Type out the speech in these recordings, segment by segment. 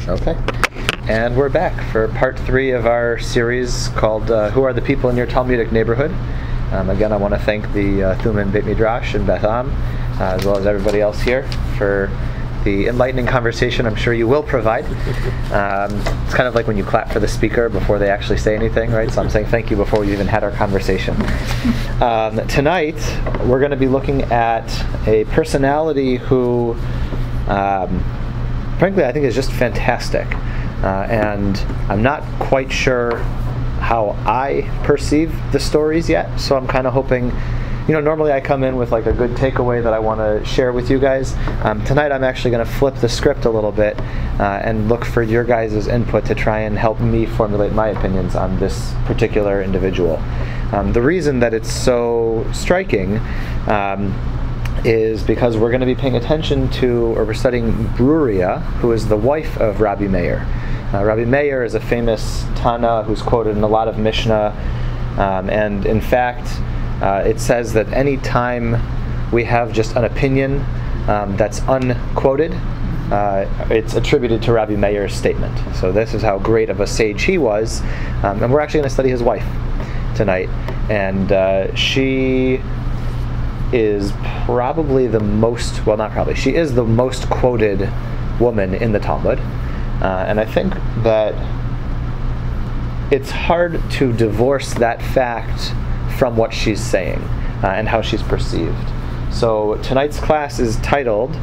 Okay. And we're back for part 3 of our series called Who Are the People in Your Talmudic Neighborhood? Again, I want to thank the Thuman Beit Midrash and Beth Am, as well as everybody else here for the enlightening conversation I'm sure you will provide. It's kind of like when you clap for the speaker before they actually say anything, right? So I'm saying thank you before we even had our conversation. Tonight, we're going to be looking at a personality who, frankly, I think is just fantastic. And I'm not quite sure how I perceive the stories yet, so I'm kind of hoping, normally I come in with like a good takeaway that I want to share with you guys. Tonight I'm actually going to flip the script a little bit and look for your guys' input to try and help me formulate my opinions on this particular individual. The reason that it's so striking is because we're going to be paying attention to, or we're studying Bruria, who is the wife of Rabbi Meir. Rabbi Meir is a famous Tana who's quoted in a lot of Mishnah, and in fact, it says that any time we have just an opinion that's unquoted, it's attributed to Rabbi Meir's statement. So this is how great of a sage he was, and we're actually going to study his wife tonight, and she is probably the most, well, not probably, she is the most quoted woman in the Talmud. And I think that it's hard to divorce that fact from what she's saying and how she's perceived. So tonight's class is titled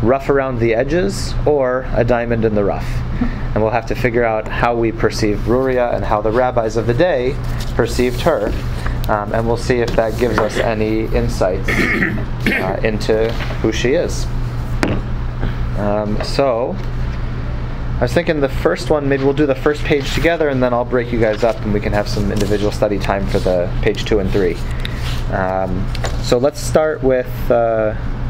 Rough Around the Edges or A Diamond in the Rough. And we'll have to figure out how we perceive Bruria and how the rabbis of the day perceived her. And we'll see if that gives us any insights into who she is. So I was thinking the first one, maybe we'll do the first page together, and then I'll break you guys up and we can have some individual study time for the page 2 and 3. So let's start with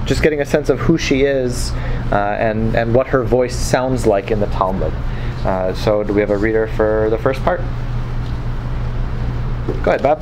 just getting a sense of who she is and what her voice sounds like in the Talmud. So do we have a reader for the first part? Go ahead, Bob.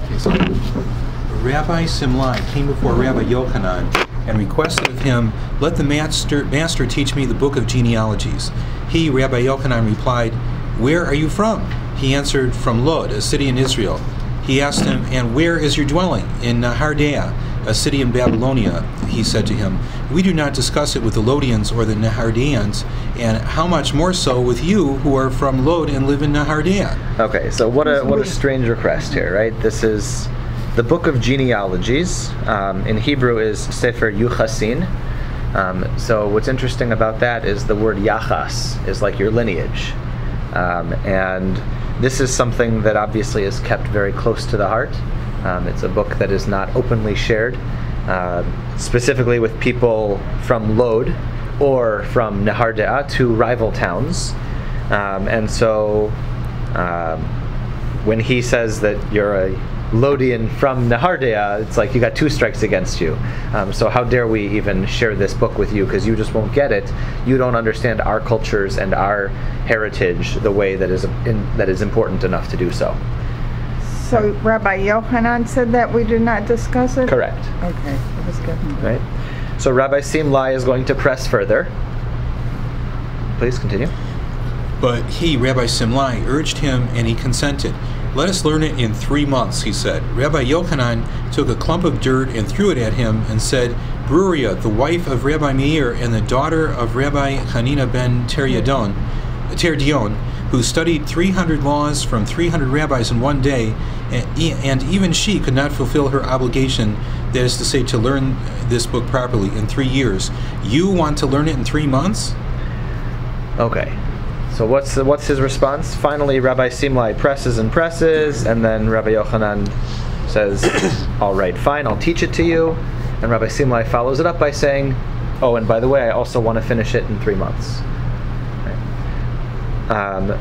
Rabbi Simlai came before Rabbi Yochanan and requested of him, "Let the master teach me the book of genealogies." He, Rabbi Yochanan, replied, "Where are you from?" He answered, "From Lod, a city in Israel." He asked him, "And where is your dwelling?" "In Nehardea, a city in Babylonia." He said to him, "We do not discuss it with the Lodians or the Nehardeans, and how much more so with you who are from Lod and live in Nehardea?" Okay, so what a strange request here, right? This is the book of genealogies. In Hebrew is Sefer Yuchasin. So what's interesting about that is the word yachas is like your lineage. And this is something that obviously is kept very close to the heart. It's a book that is not openly shared, specifically with people from Lod or from Nehardea, two rival towns. And so when he says that you're a Lodian from Nehardea, it's like you got 2 strikes against you. So how dare we even share this book with you, because you just won't get it. You don't understand our cultures and our heritage the way that is important enough to do so. So Rabbi Yochanan said that we do not discuss it? Correct. Okay, that was good. Right. So Rabbi Simlai is going to press further. Please continue. But he, Rabbi Simlai, urged him, and he consented. "Let us learn it in 3 months," he said. Rabbi Yochanan took a clump of dirt and threw it at him and said, "Bruria, the wife of Rabbi Meir and the daughter of Rabbi Hanina ben Terdion, who studied 300 laws from 300 rabbis in one day, and even she could not fulfill her obligation, that is to say, to learn this book properly, in 3 years. You want to learn it in 3 months?" Okay. So what's his response? Finally, Rabbi Simlai presses and presses, and then Rabbi Yochanan says, "All right, fine, I'll teach it to you." And Rabbi Simlai follows it up by saying, "Oh, and by the way, I also want to finish it in 3 months." Right.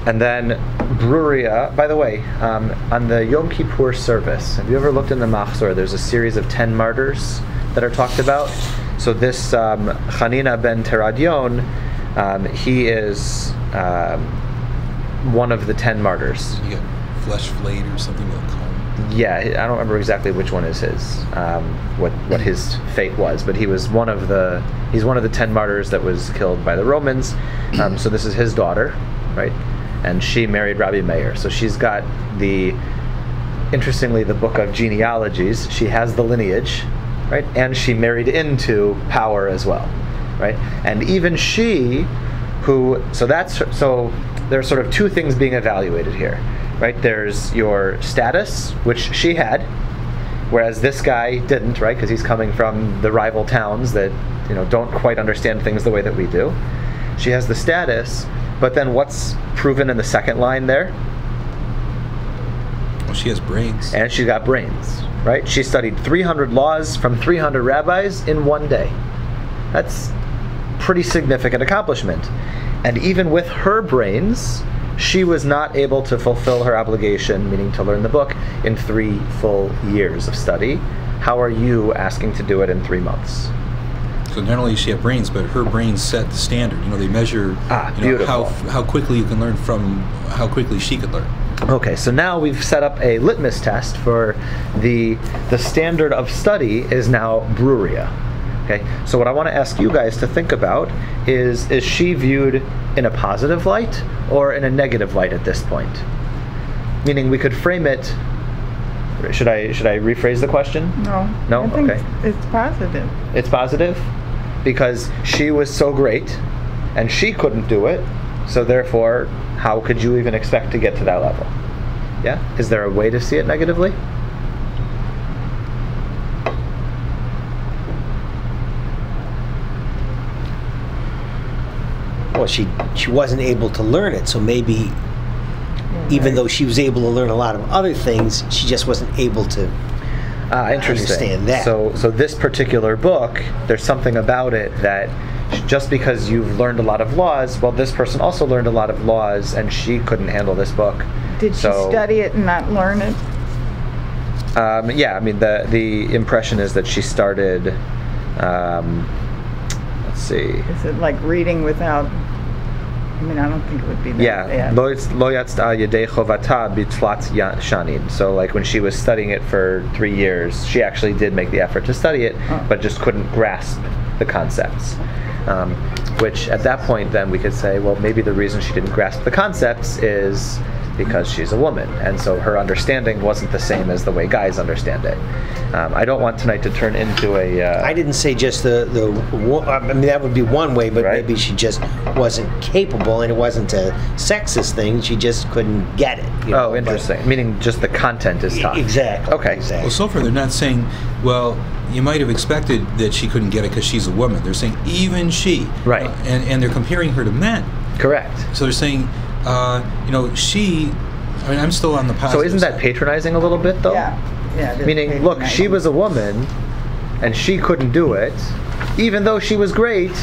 And then Bruria, by the way, on the Yom Kippur service, have you ever looked in the Machzor? There's a series of 10 martyrs that are talked about. So this Hanina ben Terdion, he is one of the 10 martyrs. You got flesh flayed or something with a comb. Yeah, I don't remember exactly which one is his, what his fate was, but he's one of the 10 martyrs that was killed by the Romans. So this is his daughter, right? And she married Rabbi Meir. So she's got interestingly, the book of genealogies. She has the lineage, right? And she married into power as well, right? And even she, so there's sort of two things being evaluated here, right? There's your status, which she had, whereas this guy didn't, right? Because he's coming from the rival towns that, don't quite understand things the way that we do. She has the status, but then what's proven in the second line there? Well, she has brains. And she's got brains, right? She studied 300 laws from 300 rabbis in one day. That's pretty significant accomplishment. And even with her brains, she was not able to fulfill her obligation, meaning to learn the book, in 3 full years of study. How are you asking to do it in 3 months? So not only does she have brains, but her brains set the standard. They measure how quickly you can learn from how quickly she could learn. Okay, so now we've set up a litmus test for the standard of study is now Bruria. Okay, so what I want to ask you guys to think about is she viewed in a positive light or in a negative light at this point? Meaning we could frame it. Should I rephrase the question? No. No? I think Okay. it's positive. It's positive because she was so great and she couldn't do it, so therefore how could you even expect to get to that level? Yeah? Is there a way to see it negatively? Well, she wasn't able to learn it, so maybe even though she was able to learn a lot of other things, she just wasn't able to understand that. So this particular book, there's something about it that just because you've learned a lot of laws, well, this person also learned a lot of laws, and she couldn't handle this book. Did she study it and not learn it? Yeah, I mean, the impression is that she started, let's see. Is it like reading without... I mean, I don't think it would be that bad. Lo yatzta yedei chovata b'tlat shanin. So, like when she was studying it for 3 years, she actually did make the effort to study it, but just couldn't grasp the concepts. Which, at that point, then we could say, well, maybe the reason she didn't grasp the concepts is because she's a woman, and so her understanding wasn't the same as the way guys understand it. I don't want tonight to turn into a... I didn't say just I mean, that would be one way, but right? Maybe she just wasn't capable, and it wasn't a sexist thing. She just couldn't get it. Oh, interesting. Meaning just the content is tough. Exactly. Okay. Exactly. Well, so far they're not saying, well, you might have expected that she couldn't get it because she's a woman. They're saying even she. Right. And they're comparing her to men. Correct. So they're saying, she... I mean, I'm still on the positive So isn't that patronizing a little bit, though? Yeah. It is Meaning, look, she was a woman, and she couldn't do it, even though she was great.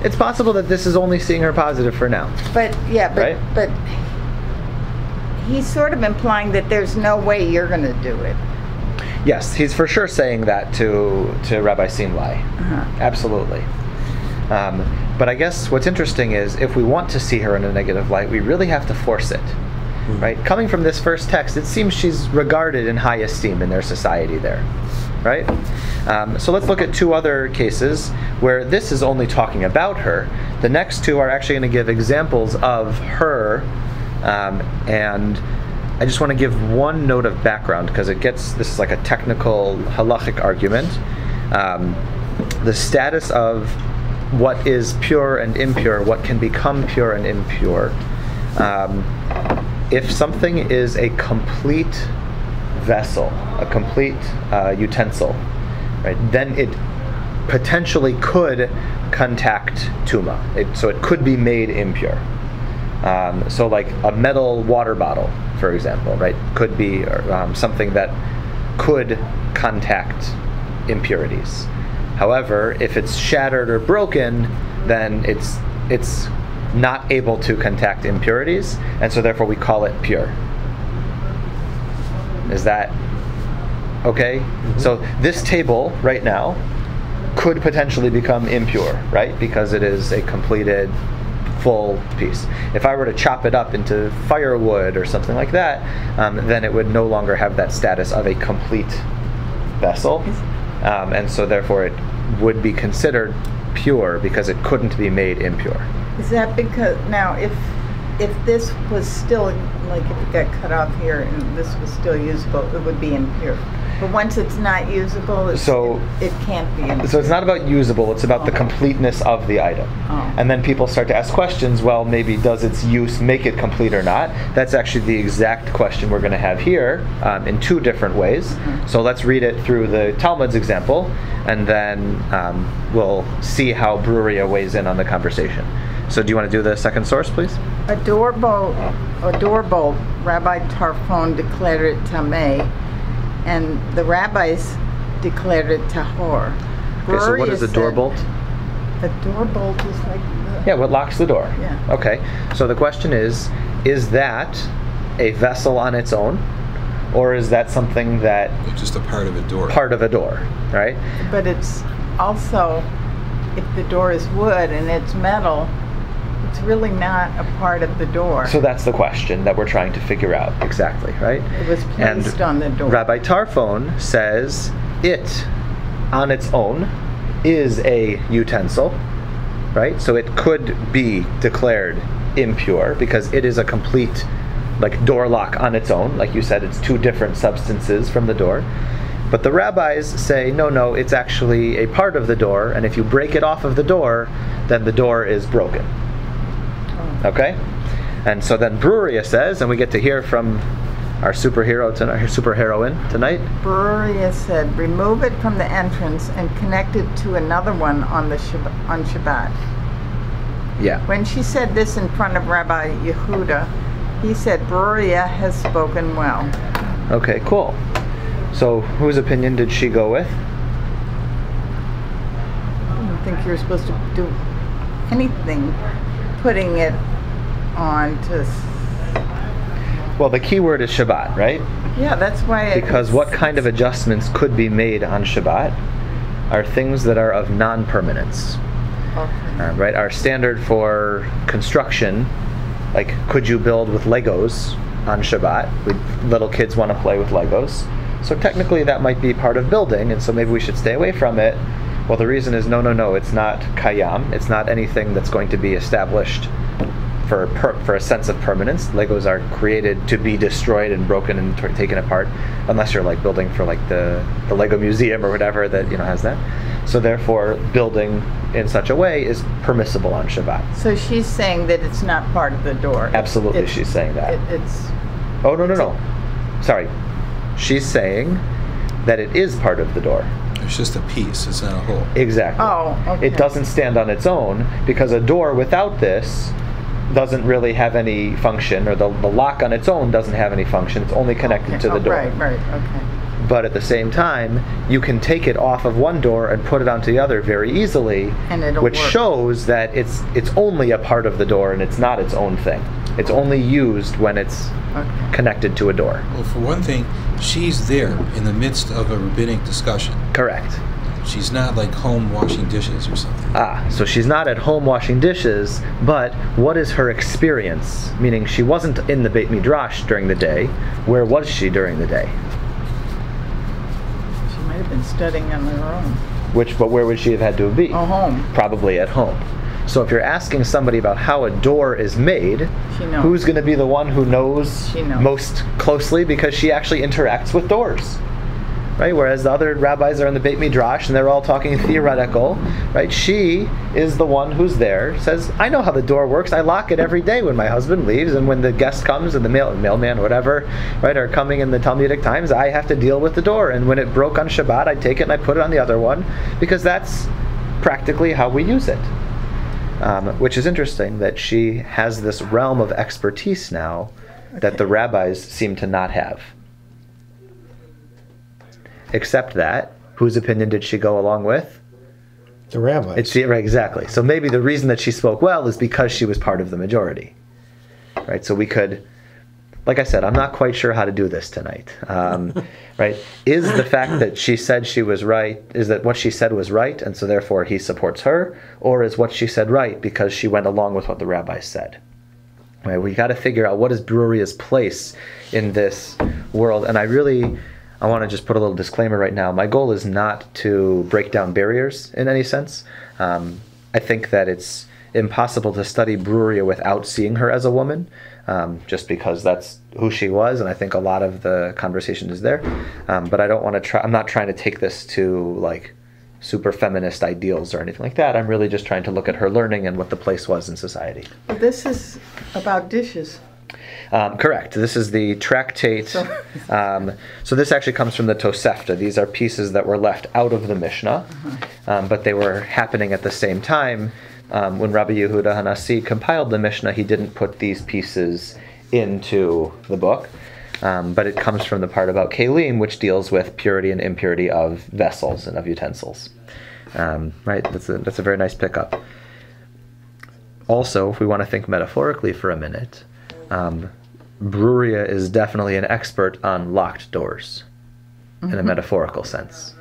It's possible that this is only seeing her positive for now. But right? but he's sort of implying that there's no way you're going to do it. Yes, he's for sure saying that to Rabbi Simlai. Absolutely. But I guess what's interesting is if we want to see her in a negative light, we really have to force it. Right? Coming from this first text, it seems she's regarded in high esteem in their society there. Right? So let's look at 2 other cases where this is only talking about her. The next 2 are actually going to give examples of her, and I just want to give one note of background because this is like a technical halachic argument. The status of what is pure and impure, what can become pure and impure. If something is a complete vessel, a complete utensil, right, then it potentially could contact tuma. So it could be made impure. So like a metal water bottle, for example, right, could be something that could contact impurities. However, if it's shattered or broken, then it's not able to contact impurities, and so therefore we call it pure. Is that okay? So this table right now could potentially become impure, right? Because it is a completed full piece. If I were to chop it up into firewood or something like that, then it would no longer have that status of a complete vessel, and so therefore it would be considered pure because it couldn't be made impure. Is that because, now if this was still, like if it got cut off here and this was still usable, it would be impure. But once it's not usable, it can't be impure. So it's not about usable, it's about the completeness of the item. Oh. And then people start to ask questions, well, maybe does its use make it complete or not? That's actually the exact question we're going to have here in two different ways. Mm-hmm. So let's read it through the Talmud's example, and then we'll see how Bruria weighs in on the conversation. So do you want to do the second source, please? A door bolt, Rabbi Tarfon declared it tameh, and the rabbis declared it tahor. Okay, so what is a door bolt? A door bolt is like the... Yeah, what locks the door? Yeah. Okay, so the question is that a vessel on its own, or is that something that... It's just a part of a door. Part of a door, right? But it's also, if the door is wood and it's metal, it's really not a part of the door. So that's the question that we're trying to figure out exactly, right? It was placed on the door. Rabbi Tarfon says it, on its own, is a utensil, right? So it could be declared impure because it is a complete, like, door lock on its own. Like you said, it's two different substances from the door. But the rabbis say, no, it's actually a part of the door, and if you break it off of the door, then the door is broken. Okay? And so then Bruria says, and we get to hear from our superhero tonight, our superheroine tonight. Bruria said, remove it from the entrance and connect it to another one on Shabbat. Yeah. When she said this in front of Rabbi Yehuda, he said, Bruria has spoken well. Okay, cool. So whose opinion did she go with? I don't think you're supposed to do anything putting it on to... Well, the key word is Shabbat, right? Yeah, that's why because what kind of adjustments could be made on Shabbat are things that are of non-permanence. Okay. Right? Our standard for construction, like, could you build with Legos on Shabbat? Little kids want to play with Legos. So technically that might be part of building, and so maybe we should stay away from it. Well, the reason is no, it's not kayam. It's not anything that's going to be established for a sense of permanence. Legos are created to be destroyed and broken and taken apart, unless you're like building for like the Lego museum or whatever that has that. So therefore, building in such a way is permissible on Shabbat. So she's saying that it's not part of the door. Absolutely, she's saying that. Oh, no. Sorry. She's saying that it is part of the door. It's just a piece, it's not a whole. Exactly. Oh, okay. It doesn't stand on its own because a door without this doesn't really have any function, or the lock on its own doesn't have any function. It's only connected to the door. Right, okay. But at the same time, you can take it off of one door and put it onto the other very easily, and it'll which work. Shows that it's only a part of the door and it's not its own thing. It's only used when it's connected to a door. Well, for one thing, she's there in the midst of a rabbinic discussion. Correct. She's not like home washing dishes or something. So she's not at home washing dishes, but what is her experience? Meaning she wasn't in the Beit Midrash during the day. Where was she during the day? She might have been studying on her own. But where would she have had to be? Home. Probably at home. So if you're asking somebody about how a door is made, who's going to be the one who knows most closely, because she actually interacts with doors, right? Whereas the other rabbis are in the Beit Midrash and they're all talking theoretical, right? She is the one who's there, says, I know how the door works. I lock it every day when my husband leaves, and when the guest comes and the mailman or whatever, right, are coming in the Talmudic times, I have to deal with the door. And when it broke on Shabbat, I take it and I put it on the other one, because that's practically how we use it. Which is interesting that she has this realm of expertise now that the rabbis seem to not have. Except that, whose opinion did she go along with? The rabbis. Right, exactly. So maybe the reason that she spoke well is because she was part of the majority. Right? So we could like I said, I'm not quite sure how to do this tonight. Right? Is the fact that she said she was right, is that what she said was right, and so therefore he supports her, or is what she said right because she went along with what the rabbis said? Right? We got to figure out what is Bruria's place in this world, and I want to just put a little disclaimer right now. My goal is not to break down barriers in any sense. I think that it's impossible to study Bruria without seeing her as a woman, just because that's who she was, and I think a lot of the conversation is there. But I don't want to try. I'm not trying to take this to like super feminist ideals or anything like that. I'm really just trying to look at her learning and what the place was in society. Well, this is about dishes. Correct. This is the tractate. So this actually comes from the Tosefta. These are pieces that were left out of the Mishnah, but they were happening at the same time. When Rabbi Yehuda Hanasi compiled the Mishnah, he didn't put these pieces into the book, but it comes from the part about Kelim, which deals with purity and impurity of vessels and of utensils. Right? That's a very nice pickup. Also, if we want to think metaphorically for a minute, Bruria is definitely an expert on locked doors in a metaphorical sense.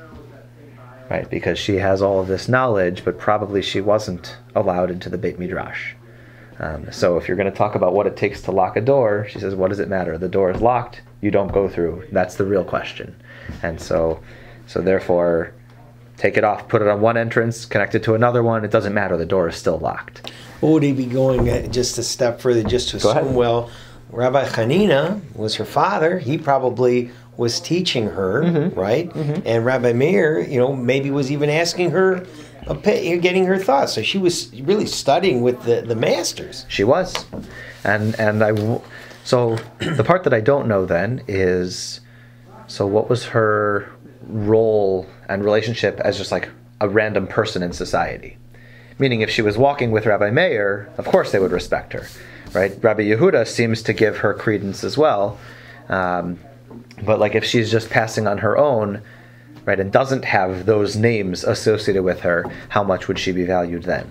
Right, because she has all of this knowledge, but probably she wasn't allowed into the Beit Midrash. So if you're going to talk about what it takes to lock a door, she says, what does it matter? The door is locked, you don't go through. That's the real question. And so therefore, take it off, put it on one entrance, connect it to another one, it doesn't matter, the door is still locked. What would he be going just a step further, just to assume, well, Rabbi Hanina was her father, he probably was teaching her, right? And Rabbi Meir, maybe was even asking her, getting her thoughts. So she was really studying with the masters. She was. So the part that I don't know then is, so what was her role and relationship as just like a random person in society? Meaning if she was walking with Rabbi Meir, of course they would respect her, right? Rabbi Yehuda seems to give her credence as well. But like if she's just passing on her own, right, and doesn't have those names associated with her, how much would she be valued then?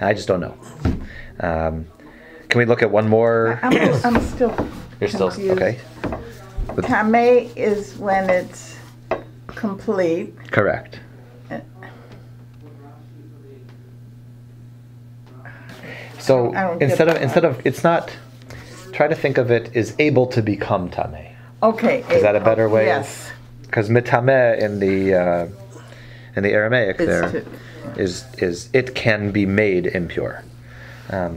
I just don't know. Can we look at one more? I'm still You're confused. Still okay. Tameh is when it's complete. Correct. So instead of it's not. Try to think of it as able to become tameh. Okay. Is that a better way? Yes. Because mitameh in the Aramaic is it can be made impure.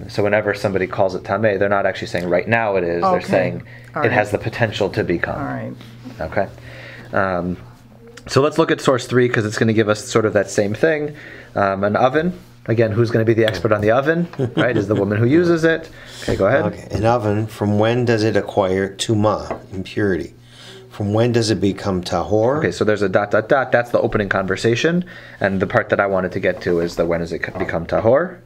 So whenever somebody calls it tameh, they're not actually saying right now it is. Okay. They're saying it has the potential to become. All right. Okay. So let's look at source 3 because it's going to give us sort of that same thing. An oven. Again, who's going to be the expert on the oven? Right, is the woman who uses it. Okay, go ahead. Okay, an oven. From when does it acquire tumah, impurity? From when does it become tahor? Okay, so there's a ... That's the opening conversation, and the part that I wanted to get to is the when does it become tahor?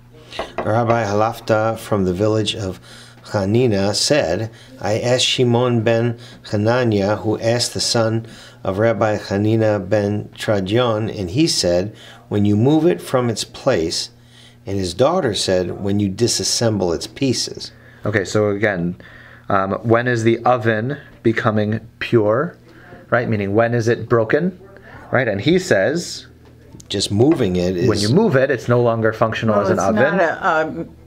Rabbi Halafta from the village of Hanina said, I asked Shimon ben Hananiah, who asked the son of Rabbi Hanina ben Tradion, and he said, when you move it from its place, and his daughter said, when you disassemble its pieces. Okay, so again, when is the oven becoming pure, right? Meaning when is it broken, right? And he says, just moving it is... when you move it, it's no longer functional as an oven. It's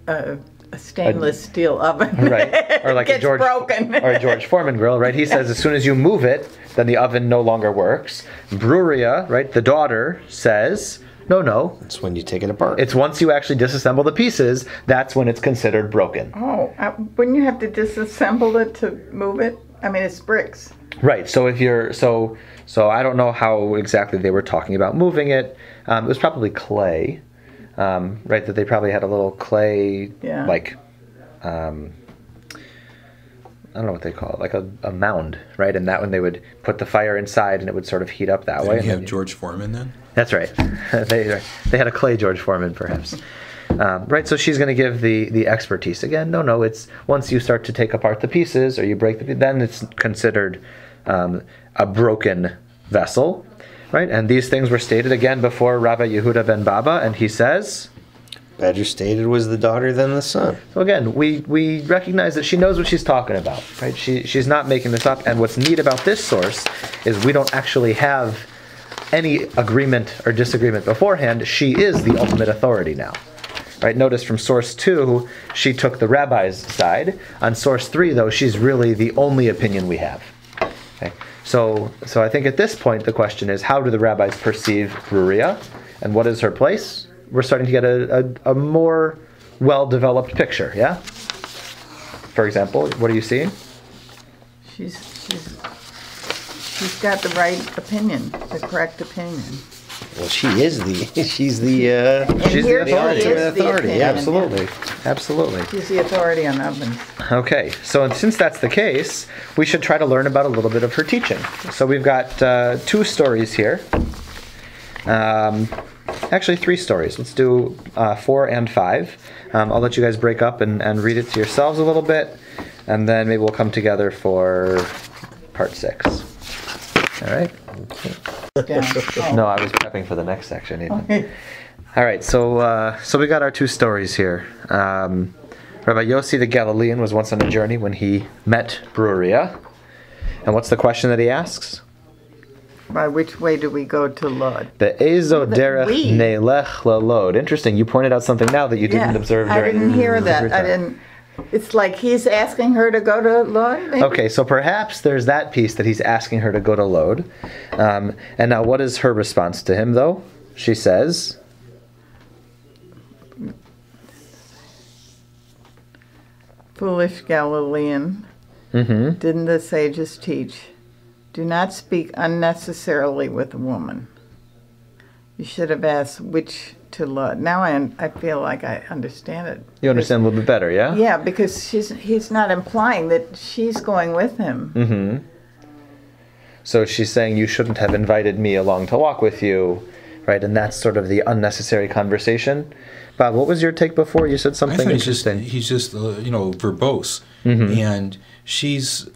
not a stainless steel oven. Right, or like a George Foreman grill, right? He says as soon as you move it, then the oven no longer works. Bruria, right, the daughter says, no. It's when you take it apart. It's once you actually disassemble the pieces, that's when it's considered broken. Oh, wouldn't you have to disassemble it to move it? I mean, it's bricks. Right. So if you're so I don't know how exactly they were talking about moving it. It was probably clay, right? That they probably had a little clay, like I don't know what they call it, like a mound, right? And that one they would put the fire inside, and it would sort of heat up that way. Did you have George Foreman then? That's right. They had a clay George Foreman, perhaps. Right, so she's going to give the expertise. Again, no, it's once you start to take apart the pieces, or you break then it's considered a broken vessel, right? And these things were stated again before Rabbi Yehuda ben Baba, and he says, Better stated was the daughter than the son. So again, we recognize that she knows what she's talking about, right? She's not making this up. And what's neat about this source is we don't actually have any agreement or disagreement beforehand. She is the ultimate authority now. Right? Notice from source 2, she took the rabbi's side. On source 3, though, she's really the only opinion we have. Okay? So I think at this point the question is, how do the rabbis perceive Bruria, and what is her place? We're starting to get a more well-developed picture, yeah? For example, what are you seeing? She's got the right opinion, the correct opinion. Well, she's the authority. Yeah, absolutely. Absolutely. She's the authority on ovens. Okay, so since that's the case, we should try to learn about a little bit of her teaching. So we've got 2 stories here. Actually, 3 stories. Let's do 4 and 5. I'll let you guys break up and read it to yourselves a little bit, and then maybe we'll come together for part 6. All right? Okay. No, I was prepping for the next section. Okay. All right, so we got our 2 stories here. Rabbi Yossi the Galilean was once on a journey when he met Bruria. And what's the question that he asks? By which way do we go to Lod? Be'ezo derech neilech lalod. Interesting. You pointed out something now that you didn't observe during. I didn't hear that. I didn't. It's like he's asking her to go to Lod, maybe? Okay, so perhaps there's that piece that he's asking her to go to Lod. And now what is her response to him, though? She says, foolish Galilean, didn't the sages teach, do not speak unnecessarily with a woman. You should have asked which to Lod. Now I feel like I understand it. You understand a little bit better, yeah? Yeah, because he's not implying that she's going with him. Mm-hmm. So she's saying, you shouldn't have invited me along to walk with you, right? And that's sort of the unnecessary conversation. Bob, what was your take before? You said something interesting. He's just verbose. And she's,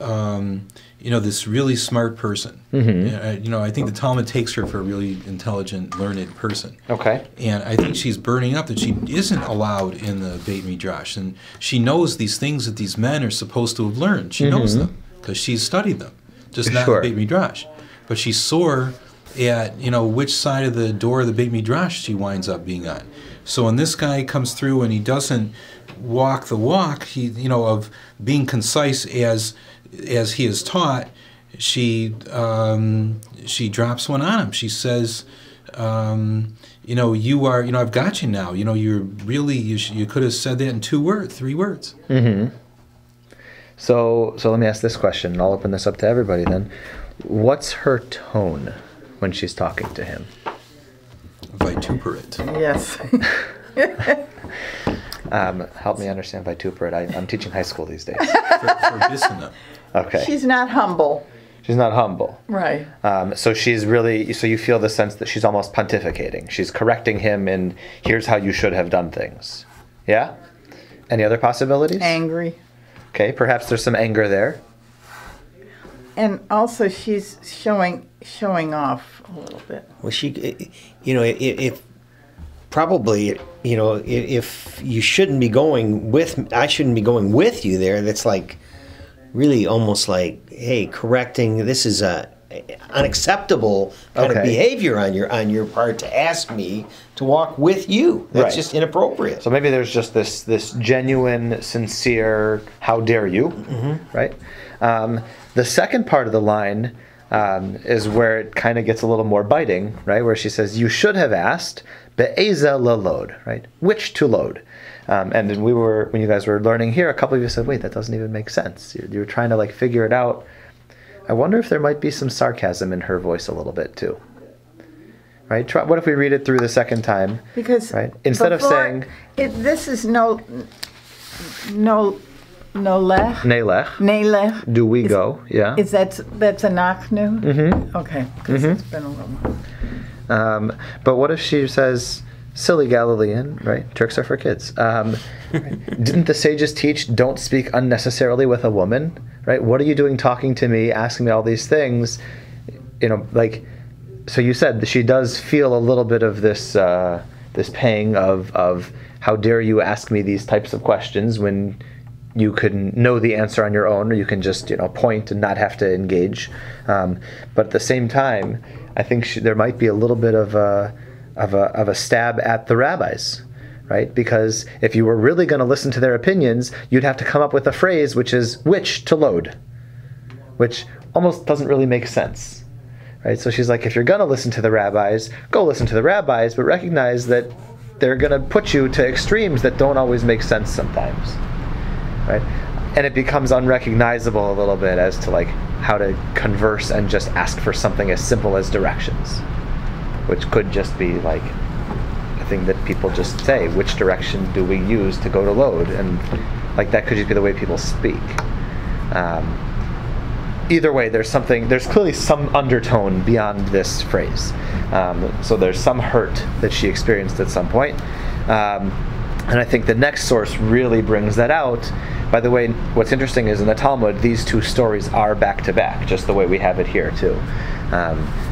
this really smart person. I think the Talmud takes her for a really intelligent, learned person. Okay. And I think she's burning up that she isn't allowed in the Beit Midrash. And she knows these things that these men are supposed to have learned. She knows them because she's studied them, just not in the Beit Midrash. But she's sore at, which side of the door of the Beit Midrash she winds up being on. So when this guy comes through and he doesn't walk the walk, of being concise as he is taught, she drops one on him. She says, you are, I've got you now. You're really, you could have said that in 2 words, 3 words. So let me ask this question, and I'll open this up to everybody then. What's her tone when she's talking to him? Vituperate. Yes. Help me understand vituperate. I'm teaching high school these days. For Okay. She's not humble. She's not humble. Right. So you feel the sense that she's almost pontificating. She's correcting him in, here's how you should have done things. Yeah? Any other possibilities? Angry. Okay, perhaps there's some anger there. And also she's showing off a little bit. Well, if you shouldn't be going with, I shouldn't be going with you there. That's like, really almost like, hey, correcting, this is a unacceptable kind of behavior on your part to ask me to walk with you. That's just inappropriate. So maybe there's just this genuine, sincere, how dare you, right? The second part of the line is where it kind of gets a little more biting, right? Where she says, you should have asked, be'eza lalod, right? Which to load. And then when you guys were learning here, a couple of you said, wait, that doesn't even make sense. You were trying to figure it out. I wonder if there might be some sarcasm in her voice a little bit too. Right? What if we read it through the second time? Because instead of saying... this is Nelech. Do we go? Yeah. That's a nachnu? Okay. Because it's been a little while. But what if she says, silly Galilean, right? Tricks are for kids. Didn't the sages teach, don't speak unnecessarily with a woman, right? What are you doing talking to me, asking me all these things? So you said that she does feel a little bit of this pang of how dare you ask me these types of questions when you can know the answer on your own, or you can just point and not have to engage. But at the same time, I think there might be a little bit of a stab at the rabbis, right? Because if you were really going to listen to their opinions, you'd have to come up with a phrase which is which to load, which almost doesn't really make sense, right? So she's like, if you're going to listen to the rabbis, go listen to the rabbis, but recognize that they're going to put you to extremes that don't always make sense sometimes. Right? And it becomes unrecognizable a little bit as to like how to converse and just ask for something as simple as directions, which could just be like a thing that people just say, which direction do we use to go to load? And like that could just be the way people speak. Either way, there's clearly some undertone beyond this phrase. So there's some hurt that she experienced at some point. And I think the next source really brings that out. By the way, what's interesting is in the Talmud, these two stories are back to back, just the way we have it here too.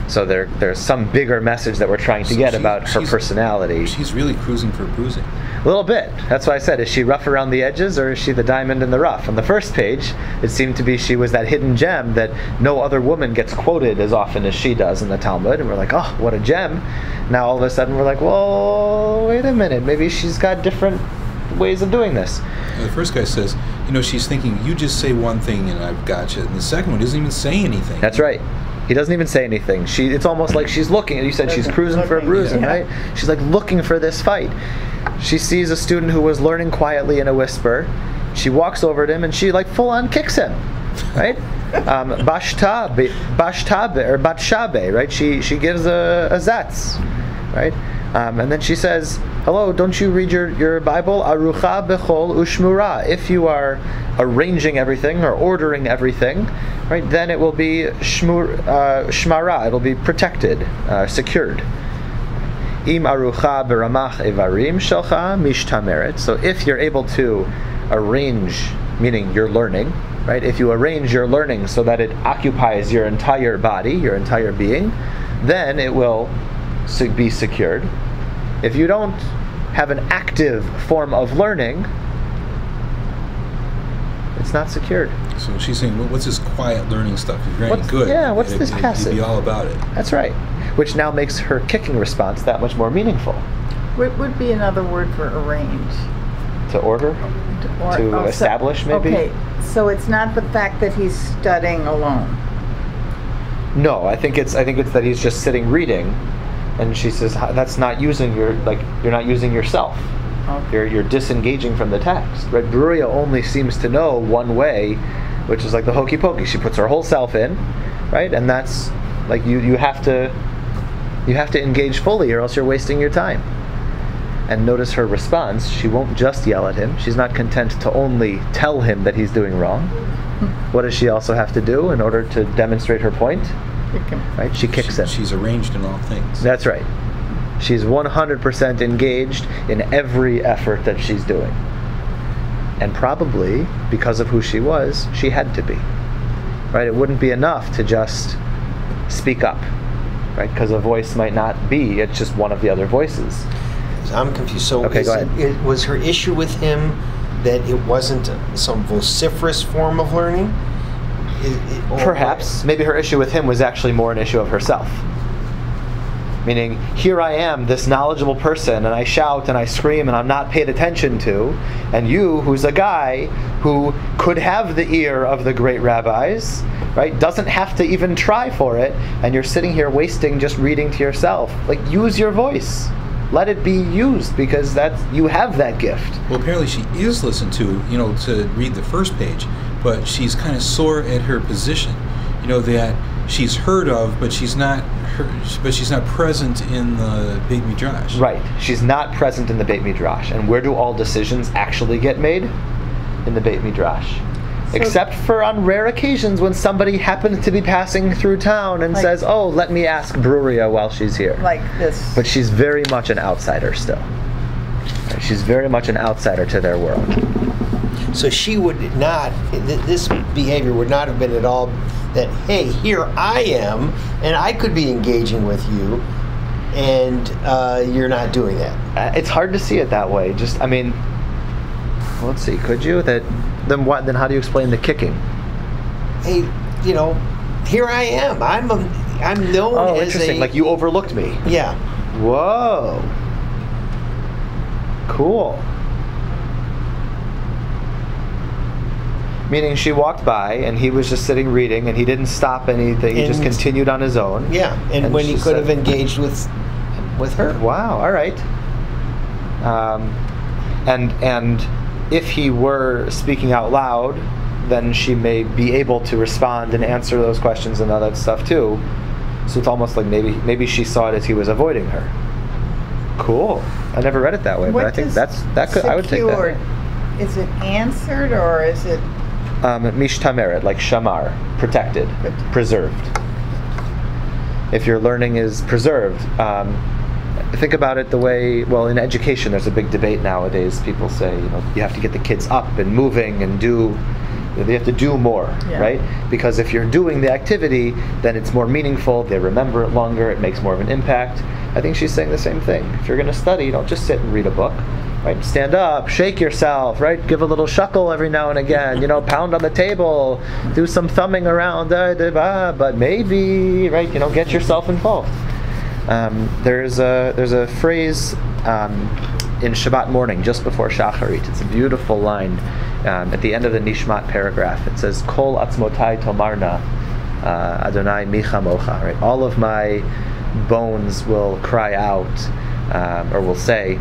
So there's some bigger message that we're trying to get about her personality. She's really cruising for bruising. A little bit. That's why I said, is she rough around the edges, or is she the diamond in the rough? On the first page, it seemed to be she was that hidden gem that no other woman gets quoted as often as she does in the Talmud, and we're like, oh, what a gem. Now all of a sudden we're like, well, wait a minute, maybe she's got different ways of doing this. The first guy says, she's thinking, you just say one thing and I've got you. And the second one doesn't even say anything. That's right. He doesn't even say anything. It's almost like she's looking. You said she's cruising for a bruising, right? She's like looking for this fight. She sees a student who was learning quietly in a whisper. She walks over to him and she like full on kicks him, right? Bashtabe, right? She gives a zatz, right? And then she says, hello, don't you read your Bible? Arucha bechol ushmura. If you are arranging everything or ordering everything, right, then it will be shmara. It'll be protected, secured. Im arucha beramach evarim shelcha mishtameret. So if you're able to arrange, meaning you're learning, right? If you arrange your learning so that it occupies your entire body, your entire being, then it will be secured. If you don't have an active form of learning, it's not secured. So she's saying, what's this quiet learning stuff? You're very good. Yeah, what's this passive? You'd be all about it. That's right. Which now makes her kicking response that much more meaningful. What would be another word for arrange? To order? To establish, maybe? Okay, so it's not the fact that he's studying alone. No, I think it's that he's just sitting reading, and she says, that's not using you're not using yourself. Okay. You're disengaging from the text, right? Bruria only seems to know one way, which is like the hokey pokey. She puts her whole self in, right? And that's like you have to engage fully, or else you're wasting your time. And notice her response. She won't just yell at him. She's not content to only tell him that he's doing wrong. What does she also have to do in order to demonstrate her point? Right? She kicks him. She's arranged in all things. That's right. She's 100% engaged in every effort that she's doing. And probably, because of who she was, she had to be. Right? It wouldn't be enough to just speak up. Right? Because a voice might not be, it's just one of the other voices. I'm confused. So okay, go ahead. Was her issue with him that it wasn't some vociferous form of learning? Perhaps. Maybe her issue with him was actually more an issue of herself. Meaning, here I am, this knowledgeable person, and I shout and I scream and I'm not paid attention to, and you, who's a guy who could have the ear of the great rabbis, right, doesn't have to even try for it, and you're sitting here wasting just reading to yourself. Like, use your voice. Let it be used, because you have that gift. Well, apparently she is listened to, to read the first page, but she's kind of sore at her position. That she's heard of, but she's not present in the Beit Midrash. Right. She's not present in the Beit Midrash. And where do all decisions actually get made? In the Beit Midrash. So, except for on rare occasions when somebody happens to be passing through town and says, oh, let me ask Bruria while she's here. Like this. But she's very much an outsider still. She's very much an outsider to their world. So she would not, this behavior would not have been at all that, hey, here I am, and I could be engaging with you, and you're not doing that. It's hard to see it that way. Just, I mean, let's see. Could you? Then what? Then how do you explain the kicking? Hey, here I am. I'm known Oh, as interesting. Like you overlooked me. Yeah. Whoa. Cool. Meaning she walked by and he was just sitting reading and he didn't stop anything. He just continued on his own. Yeah, and when he could have engaged with her. Wow. All right. And if he were speaking out loud, then she may be able to respond and answer those questions and all that stuff too. So it's almost like maybe she saw it as he was avoiding her. Cool. I never read it that way, but I think that could. I would take that. Is it answered or is it? Mishtameret, like shamar, protected, preserved. If your learning is preserved, think about it the way, well, in education there's a big debate nowadays. People say, you have to get the kids up and moving and they have to do more, right? Because if you're doing the activity, then it's more meaningful, they remember it longer, it makes more of an impact. I think she's saying the same thing. If you're going to study, don't just sit and read a book, right? Stand up, shake yourself, right? Give a little shuckle every now and again, pound on the table, do some thumbing around, but maybe, right, get yourself involved. There's a phrase in Shabbat morning, just before Shacharit. It's a beautiful line. At the end of the Nishmat paragraph, it says, Kol atzmotai tomarna Adonai mi chamocha. Right? All of my bones will cry out, or will say,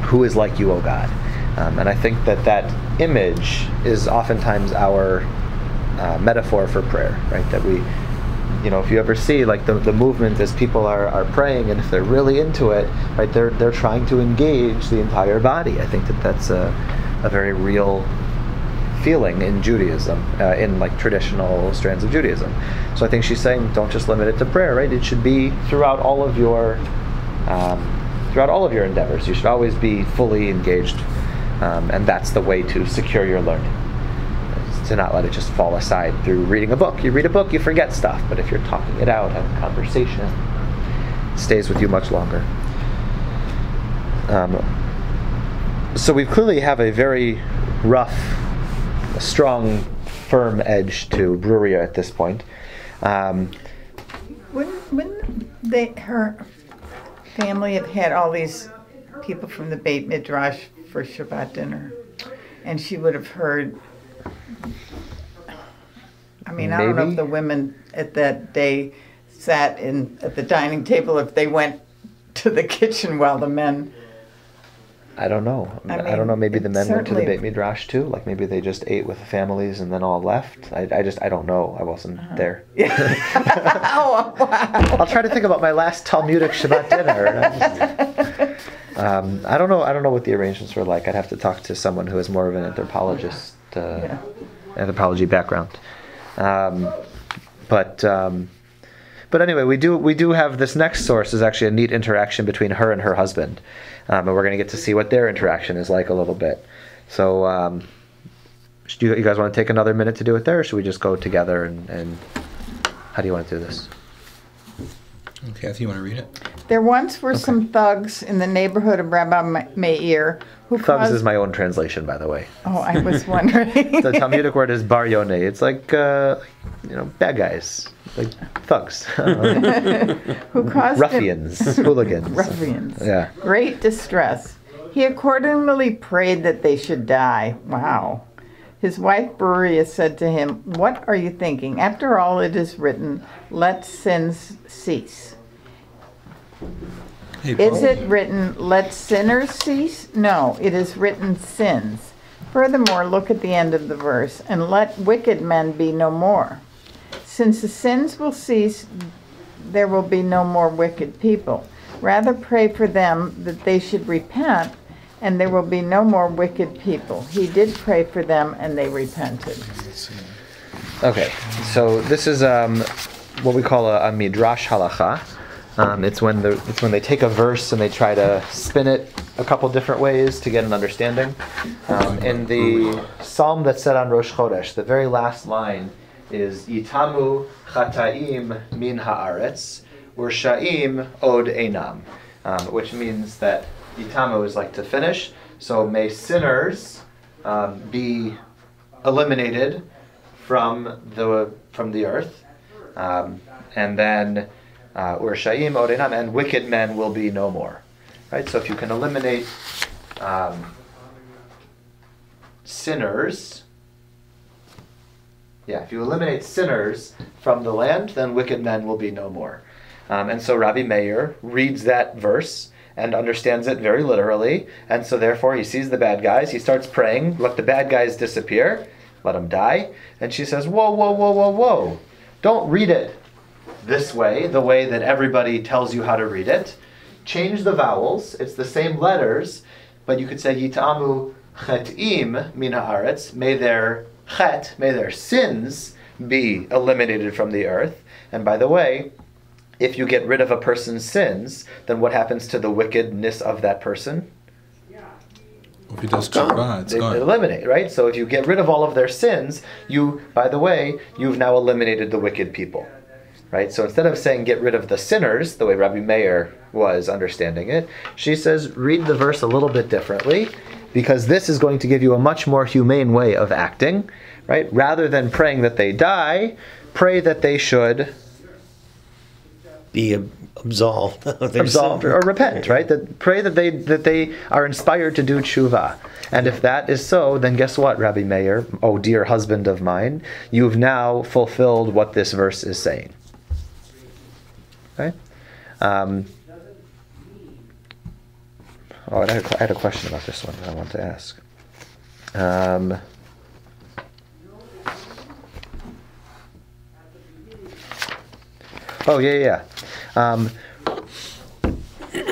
who is like you, O God? And I think that image is oftentimes our metaphor for prayer, right? That we, if you ever see like the movement as people are praying, and if they're really into it, right, they're trying to engage the entire body. I think that's a very real feeling in Judaism, in like traditional strands of Judaism. So I think she's saying, don't just limit it to prayer, right? It should be throughout all of your endeavors. You should always be fully engaged, and that's the way to secure your learning. To not let it just fall aside through reading a book. You read a book, you forget stuff, but if you're talking it out, having a conversation, it stays with you much longer. So we clearly have a very rough, strong, firm edge to Bruria at this point. Wouldn't her family have had all these people from the Beit Midrash for Shabbat dinner? And she would have heard... I don't know if the women at that day sat at the dining table, if they went to the kitchen while the men... I don't know. I don't know. Maybe the men went to the Beit Midrash too. Like maybe they just ate with the families and then all left. I don't know. I wasn't there. Oh, wow. I'll try to think about my last Talmudic Shabbat dinner. I don't know. I don't know what the arrangements were like. I'd have to talk to someone who is more of an anthropologist, anthropology background. But anyway, we do have this next source is actually a neat interaction between her and her husband, and we're going to get to see what their interaction is like a little bit. So, you guys want to take another minute to do it there, or should we just go together and how do you want to do this? Kathy, you want to read it? There once were some thugs in the neighborhood of Rabbi Meir who Thugs is my own translation, by the way. Oh, I was wondering. The Talmudic word is bar yoneh. It's like, bad guys, like thugs. Who caused ruffians, hooligans. Ruffians. Yeah. Great distress. He accordingly prayed that they should die. Wow. His wife Bruria said to him, "What are you thinking? After all, it is written, let sins cease." Is it written, let sinners cease? No, it is written sins. Furthermore, look at the end of the verse, and let wicked men be no more. Since the sins will cease, there will be no more wicked people. Rather pray for them that they should repent, and there will be no more wicked people. He did pray for them, and they repented. Okay, so this is what we call a midrash halacha. It's when they take a verse and they try to spin it a couple different ways to get an understanding. In the psalm that's said on Rosh Chodesh, the very last line is Yitamu chataim min haaretz Ursha'im od einam, which means that Yitamu is like to finish. So may sinners be eliminated from the earth, and then Ursha'im od einam, and wicked men will be no more. Right. So if you can eliminate sinners. Yeah, if you eliminate sinners from the land, then wicked men will be no more. And so Rabbi Meir reads that verse and understands it very literally, and so therefore he sees the bad guys, he starts praying, let the bad guys disappear, let them die, and she says, whoa, whoa, whoa, whoa, whoa, don't read it this way, the way that everybody tells you how to read it. Change the vowels, it's the same letters, but you could say, Yitamu chet'im min haaretz, may their chet, may their sins be eliminated from the earth. And by the way, if you get rid of a person's sins, then what happens to the wickedness of that person? If he does tshuva, it's gone. They eliminate, right? So if you get rid of all of their sins, by the way, you've now eliminated the wicked people. Right? So instead of saying get rid of the sinners, the way Rabbi Meir was understanding it, she says read the verse a little bit differently, because this is going to give you a much more humane way of acting, right? Rather than praying that they die, pray that they should be absolved or repent, right? Pray that they are inspired to do tshuva. And if that is so, then guess what, Rabbi Meir, oh dear husband of mine, you've now fulfilled what this verse is saying. Okay? I had a question about this one that I want to ask.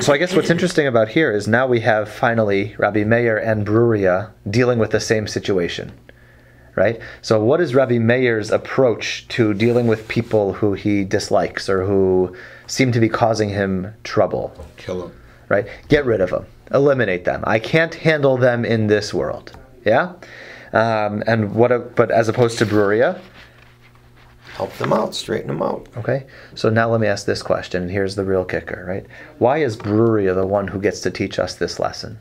So I guess what's interesting about here is now we have finally Rabbi Meir and Bruria dealing with the same situation, right? So what is Rabbi Meir's approach to dealing with people who he dislikes or who seem to be causing him trouble? Kill them. Right? Get rid of them. Eliminate them. I can't handle them in this world. Yeah? But as opposed to Bruria? Help them out, straighten them out. Okay. So now let me ask this question, and here's the real kicker, right? Why is Bruria the one who gets to teach us this lesson?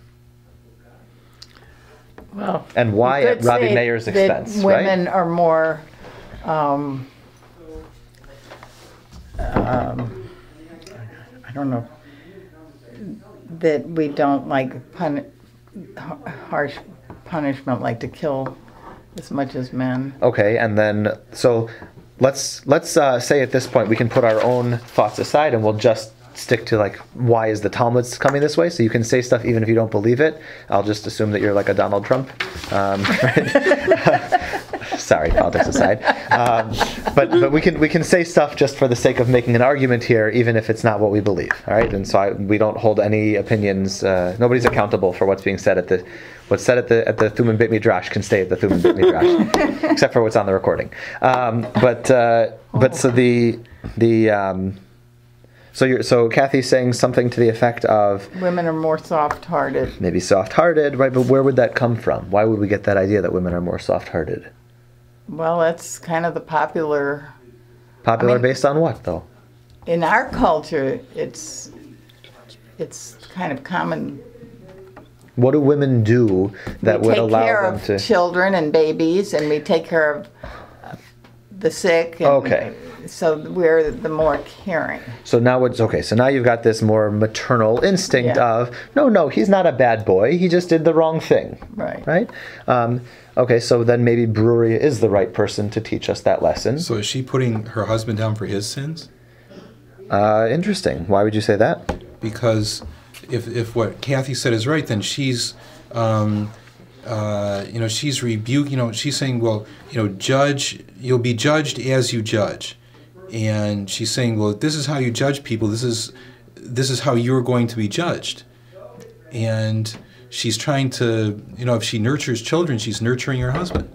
Well, and why at Rabbi Meir's expense? Women right? are more I don't know, that we don't like harsh punishment, like to kill as much as men. Okay, and then so let's say at this point we can put our own thoughts aside and we'll just stick to like, why is the Talmud coming this way? So you can say stuff even if you don't believe it. I'll just assume that you're like a Donald Trump. Sorry, politics aside. But we can say stuff just for the sake of making an argument here, even if it's not what we believe. All right, and so we don't hold any opinions. Nobody's accountable for what's being said at the Thuman Beit Midrash can stay at the Thuman Beit Midrash, except for what's on the recording. So Kathy's saying something to the effect of women are more soft-hearted. Maybe soft-hearted, right? But where would that come from? Why would we get that idea that women are more soft-hearted? Well, that's kind of the popular. Based on what, though? In our culture, it's kind of common. What do women do that would allow them to? We take care of children and babies, and we take care of the sick. And okay. So we're the more caring. So now So now you've got this more maternal instinct of, no, he's not a bad boy. He just did the wrong thing. Right. Right? Okay, so then maybe Bruria is the right person to teach us that lesson. So is she putting her husband down for his sins? Interesting. Why would you say that? Because if what Kathy said is right, then she's she's rebuking, she's saying, well, you'll be judged as you judge. And she's saying, well, this is how you judge people. This is how you're going to be judged. And she's trying to, if she nurtures children, she's nurturing her husband.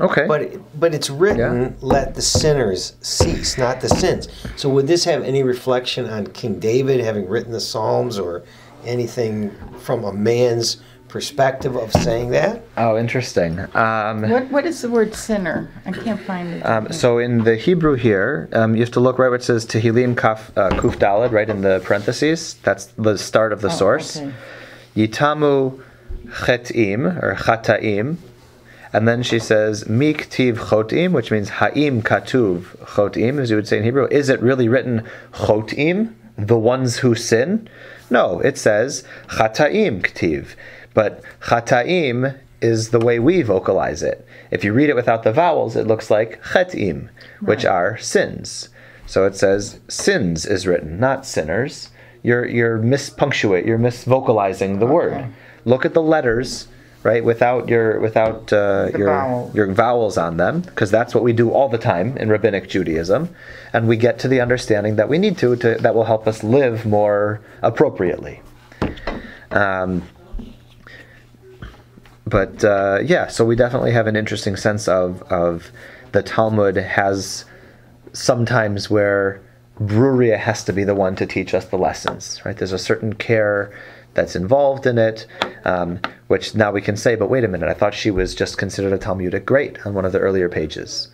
Okay. But it's written, let the sinners cease, not the sins. So would this have any reflection on King David having written the Psalms or anything from a man's perspective of saying that. Oh, interesting. What is the word sinner? I can't find it. So in the Hebrew here, you have to look right where it says Tehillim Kuf Daled, right in the parentheses. That's the start of the source. Okay. Yitamu Chet'im, or Chataim. And then she says, Mi Ktiv Chotim, which means Ha'im Katuv Chotim, as you would say in Hebrew. Is it really written Chotim, the ones who sin? No, it says Chataim Ktiv. But Chataim is the way we vocalize it. If you read it without the vowels, it looks like Chet'im, which are sins. So it says sins is written, not sinners. You're misvocalizing the word. Look at the letters, right, without your vowels on them, because that's what we do all the time in Rabbinic Judaism, and we get to the understanding that we need to that will help us live more appropriately. So we definitely have an interesting sense of the Talmud has sometimes where Bruria has to be the one to teach us the lessons, right? There's a certain care that's involved in it, which now we can say, but wait a minute, I thought she was just considered a Talmudic great on one of the earlier pages,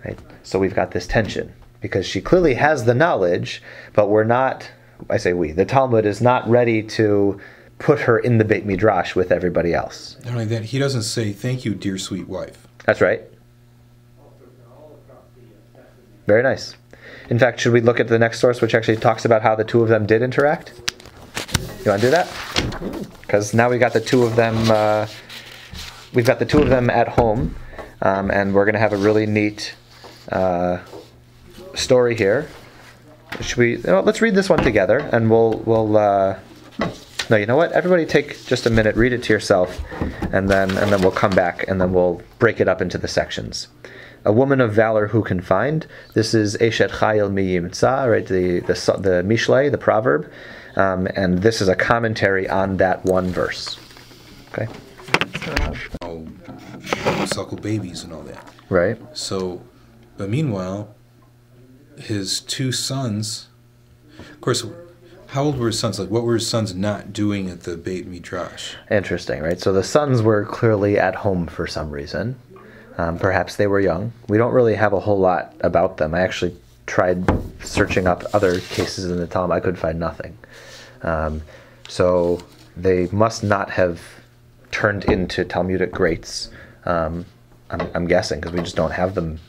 right? So we've got this tension, because she clearly has the knowledge, but we're not, I say we, the Talmud is not ready to put her in the Beit Midrash with everybody else. Not only that, he doesn't say, thank you, dear sweet wife. That's right. Very nice. In fact, should we look at the next source, which actually talks about how the two of them did interact? You want to do that? Because now we got the two of them. We've got the two of them at home, and we're going to have a really neat story here. Should we? Let's read this one together, and we'll. No, you know what? Everybody, take just a minute, read it to yourself, and then we'll come back, and then we'll break it up into the sections. A woman of valor who can find. This is Eshet Chayil Miyimtza, right? The Mishlei, the proverb. And this is a commentary on that one verse. Okay? Oh, suckle babies and all that. Right. So, but meanwhile, his two sons, of course, how old were his sons? Like, what were his sons not doing at the Beit Midrash? Interesting, right? So the sons were clearly at home for some reason. Perhaps they were young. We don't really have a whole lot about them. I actually tried searching up other cases in the Talmud. I could find nothing. So they must not have turned into Talmudic greats. I'm guessing, because we just don't have them.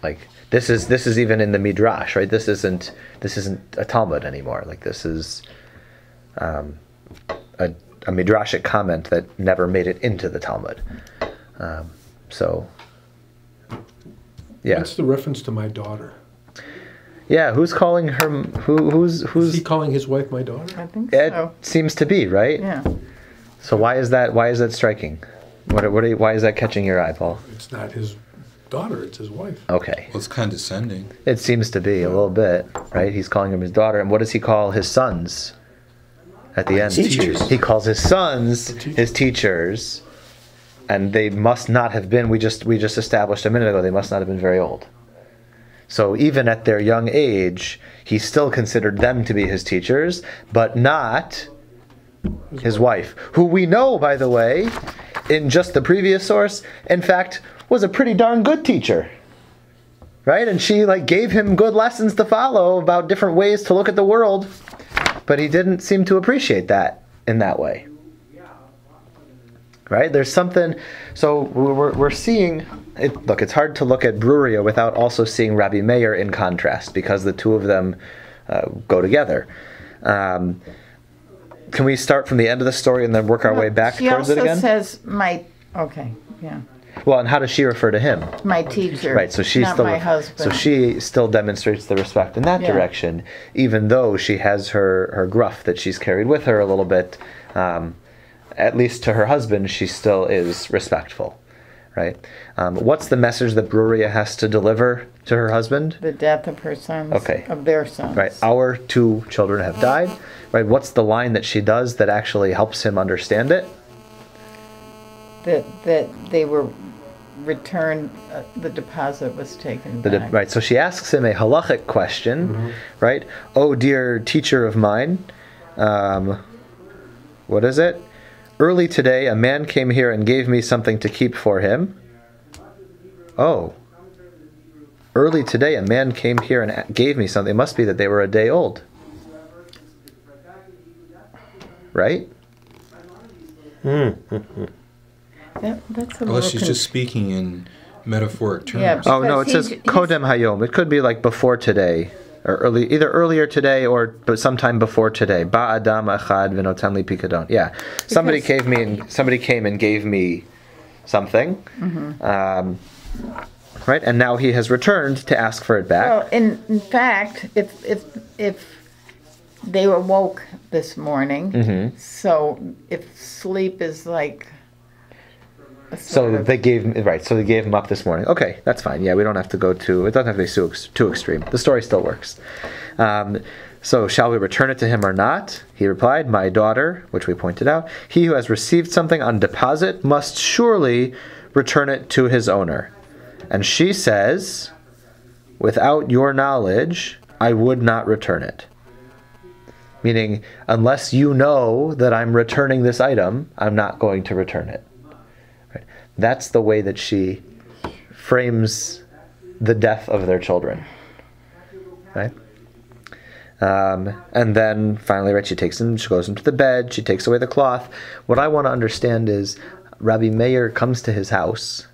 Like this is even in the Midrash, right? This isn't a Talmud anymore. Like this is a Midrashic comment that never made it into the Talmud. So yeah. What's the reference to my daughter? Yeah, who's calling her? Who's? Is he calling his wife my daughter? I think so. It seems to be, right? Yeah. So why is that? Why is that striking? Why is that catching your eye, Paul? It's not his daughter; it's his wife. Okay. Well, it's condescending. It seems to be a little bit, right? He's calling him his daughter, and what does he call his sons? At the end, Teachers. He calls his sons his teachers, and they must not have been. We just established a minute ago. They must not have been very old. So even at their young age, he still considered them to be his teachers, but not his wife, who we know, by the way, in just the previous source, in fact, was a pretty darn good teacher, right? And she gave him good lessons to follow about different ways to look at the world, but he didn't seem to appreciate that in that way. Right? There's something. So we're seeing. Look, it's hard to look at Bruria without also seeing Rabbi Meir in contrast, because the two of them go together. Can we start from the end of the story and then work our way back towards it again? She also says my. Okay, yeah. Well, and how does she refer to him? My teacher. Right. So she's not still my husband. So she still demonstrates the respect in that direction, even though she has her gruff that she's carried with her a little bit. At least to her husband, she still is respectful, right? What's the message that Bruria has to deliver to her husband? The death of her sons. Okay. Of their sons. Right. Our two children have died. Right. What's the line that she does that actually helps him understand it? That they were returned. The deposit was taken back. Right. So she asks him a halachic question, right? Oh, dear teacher of mine, what is it? Early today, a man came here and gave me something to keep for him. Oh. Early today, a man came here and gave me something. It must be that they were a day old. Right? That's a Unless she's just speaking in metaphoric terms. Yeah, Oh, no, it says Kodem Hayom. It could be like before today. Or either earlier today or sometime before today. Ba'adam achad v'notan li pikadon. Yeah. Somebody came and gave me something. Right? And now he has returned to ask for it back. Well, in fact, if they were woke this morning, so if sleep is like So they gave him up this morning. Okay, that's fine. Yeah, we don't have to go to. It doesn't have to be too extreme. The story still works. So shall we return it to him or not? He replied, my daughter, which we pointed out, he who has received something on deposit must surely return it to his owner. And she says, without your knowledge, I would not return it. Meaning, unless you know that I'm returning this item, I'm not going to return it. That's the way that she frames the death of their children, right? And then finally, right, she goes into the bed, she takes away the cloth. What I want to understand is Rabbi Meir comes to his house,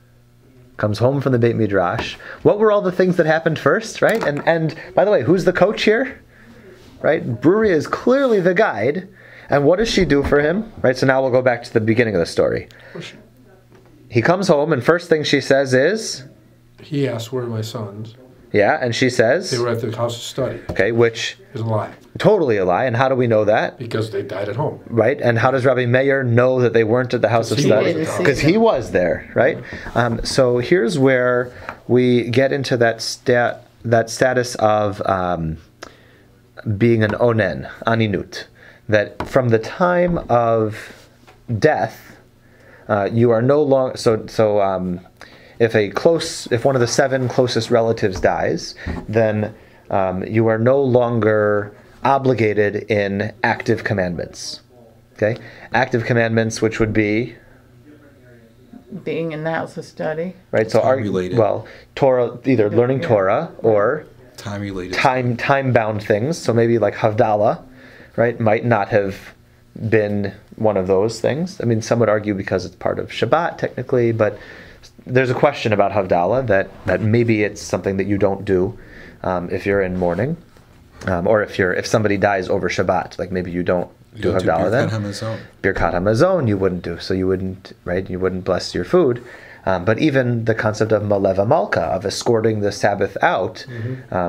comes home from the Beit Midrash. What were all the things that happened first, right? And by the way, who's the coach here? Right? Bruria is clearly the guide. And what does she do for him? Right? So now we'll go back to the beginning of the story. He comes home, and first thing she says is... He asked, where are my sons? Yeah, and she says... They were at the house of study. Okay, which... is a lie. Totally a lie. And how do we know that? Because they died at home. Right? And how does Rabbi Meir know that they weren't at the house of study? Because he was there, right? So here's where we get into that status of being an onen, aninut. That from the time of death, you are no longer if one of the 7 closest relatives dies, then you are no longer obligated in active commandments. Okay, active commandments, which would be being in the house of study, right? So Torah, either learning Torah or time-related, time-bound things. So maybe like Havdalah, right, might not have been one of those things. I mean, some would argue because it's part of Shabbat technically, but there's a question about Havdalah that maybe it's something that you don't do if you're in mourning, or if somebody dies over Shabbat, like maybe you don't do Havdalah then. Birkat HaMazon you wouldn't do, so you wouldn't bless your food. But even the concept of Maleva Malka, of escorting the Sabbath out,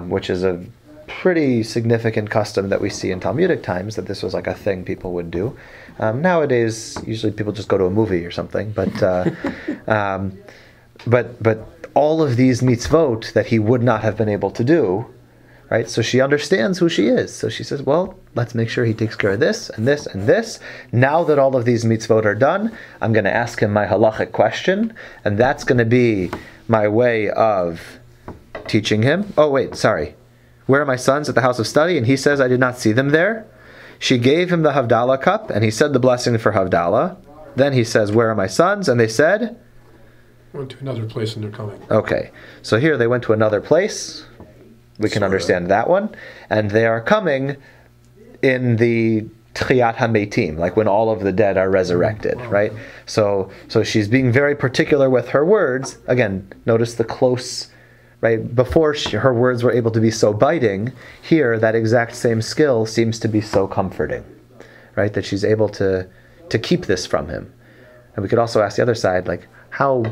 which is a pretty significant custom that we see in Talmudic times, that this was like a thing people would do. Nowadays, usually people just go to a movie or something, but all of these mitzvot that he would not have been able to do, right? So she understands who she is. So she says, well, let's make sure he takes care of this and this and this. Now that all of these mitzvot are done, I'm going to ask him my halachic question, and that's going to be my way of teaching him. Oh, wait, sorry. Where are my sons? At the house of study? And he says, I did not see them there. She gave him the Havdalah cup, and he said the blessing for Havdalah. Then he says, where are my sons? And they said... Went to another place and they're coming. Okay. So here they went to another place. We can understand that one. And they are coming in the Tchiyat HaMeitim, like when all of the dead are resurrected, right? So she's being very particular with her words. Again, notice the close... Right, before her words were able to be so biting, here that exact same skill seems to be so comforting, right? That she's able to keep this from him. And we could also ask the other side, like, how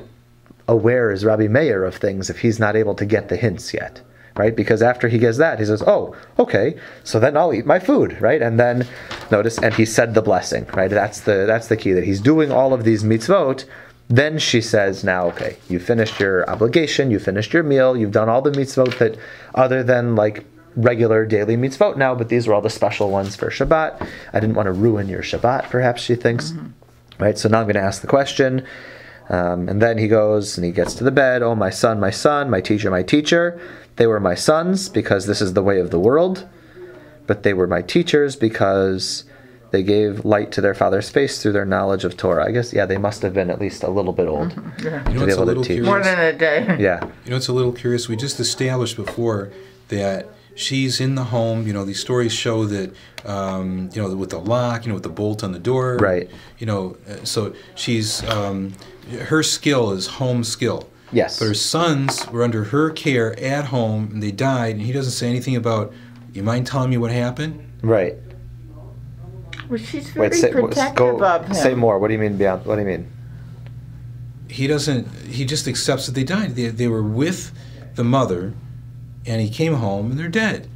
aware is Rabbi Meir of things if he's not able to get the hints yet, right? Because after he gets that, he says, oh, okay, so then I'll eat my food, right? And then notice, and he said the blessing, right? That's the key, that he's doing all of these mitzvot. Then she says, now, okay, you finished your obligation, you finished your meal, you've done all the mitzvot that, other than like regular daily mitzvot now, but these were all the special ones for Shabbat. I didn't want to ruin your Shabbat, perhaps she thinks. Right, so now I'm going to ask the question. And then he goes and he gets to the bed. Oh, my son, my teacher, my teacher. They were my sons because this is the way of the world. But they were my teachers because They gave light to their father's face through their knowledge of Torah. I guess, yeah, they must have been at least a little bit old Yeah. to be able to teach. More than a day. Yeah. You know, it's a little curious. We just established before that she's in the home. You know, these stories show that, you know, with the lock, you know, with the bolt on the door. Right. You know, so she's, her skill is home skill. Yes. But her sons were under her care at home, and they died, and he doesn't say anything about, you mind telling me what happened? Right. Well, she's very protective of him. Say more. What do you mean beyond? What do you mean? He doesn't, he just accepts that they died. They were with the mother, and he came home, and they're dead.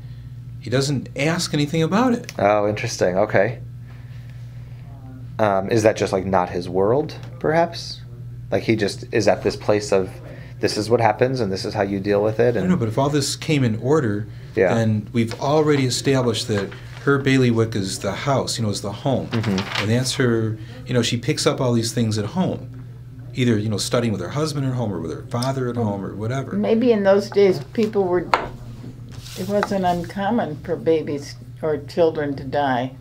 He doesn't ask anything about it. Oh, interesting. Okay. Is that just like not his world, perhaps? Like he just is at this place of, this is what happens, and this is how you deal with it. And I don't know, but if all this came in order, then we've already established that her bailiwick is the house, you know, is the home. And that's her, you know, she picks up all these things at home. Either, you know, studying with her husband at home or with her father at home or whatever. Maybe in those days people were, it wasn't uncommon for babies or children to die.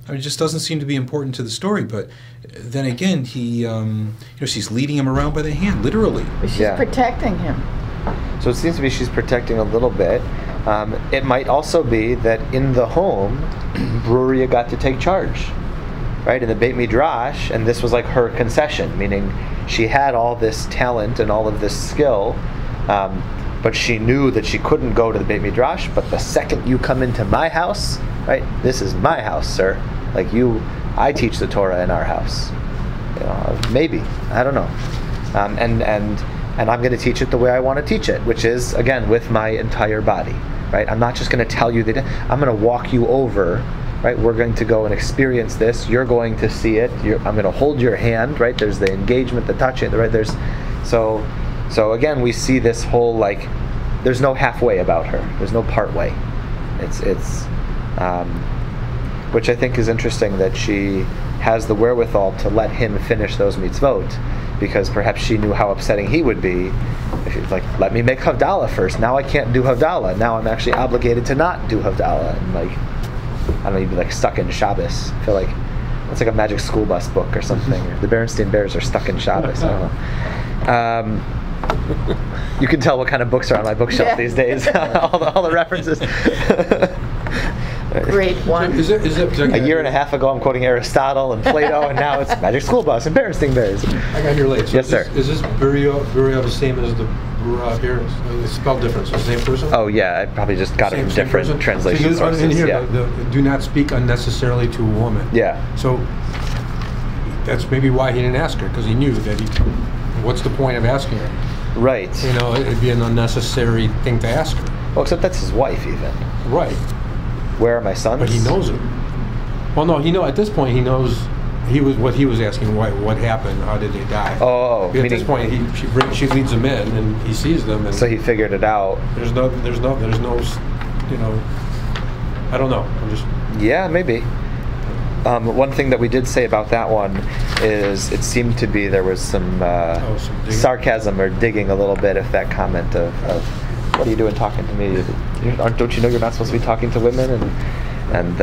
I mean, it just doesn't seem to be important to the story, but then again, he, you know, she's leading him around by the hand, literally. But she's protecting him. So it seems to be she's protecting a little bit. It might also be that in the home, Bruria got to take charge, right? In the Beit Midrash, and this was like her concession, meaning she had all this talent and all of this skill, but she knew that she couldn't go to the Beit Midrash. But the second you come into my house, right? This is my house, sir. Like I teach the Torah in our house. You know, maybe, I don't know. And I'm going to teach it the way I want to teach it, which is, again, with my entire body, right? I'm not just going to tell you that. I'm going to walk you over, right? We're going to go and experience this. You're going to see it. I'm going to hold your hand, right? There's the engagement, the touching, right? So again, we see this whole, like, there's no halfway about her. There's no part way. Which I think is interesting that she has the wherewithal to let him finish those mitzvot, because perhaps she knew how upsetting he would be if he's like, let me make Havdalah first. Now I can't do Havdalah. Now I'm actually obligated to not do Havdalah. And like, I don't know, you'd be like stuck in Shabbos. I feel like it's like a Magic School Bus book or something. The Berenstain Bears are stuck in Shabbos. I don't know. You can tell what kind of books are on my bookshelf these days. all the references. Great one. Is it A year and a half ago, I'm quoting Aristotle and Plato, and now it's Magic School Bus and Berenstain Bears. I got here late. So Yes, sir. Is this Bruria the same as the Bruria here? It's spelled different. So the same person? Oh yeah, I probably just got it from different person? translation So sources. in here, Yeah. the do not speak unnecessarily to a woman. Yeah. So that's maybe why he didn't ask her, because he knew that what's the point of asking her? Right. You know, it'd be an unnecessary thing to ask her. Well, except that's his wife, even. Right. Where are my sons? But he knows it. Well, no, at this point he knows what he was asking. What happened? How did they die? Oh, At meaning, this point, she leads them in, and he sees them, and so he figured it out. there's no, you know, I don't know. I'm just. Yeah, maybe. One thing that we did say about that one is it seemed to be there was some some sarcasm or digging a little bit of that comment of what are you doing talking to me? Don't you know you're not supposed to be talking to women? And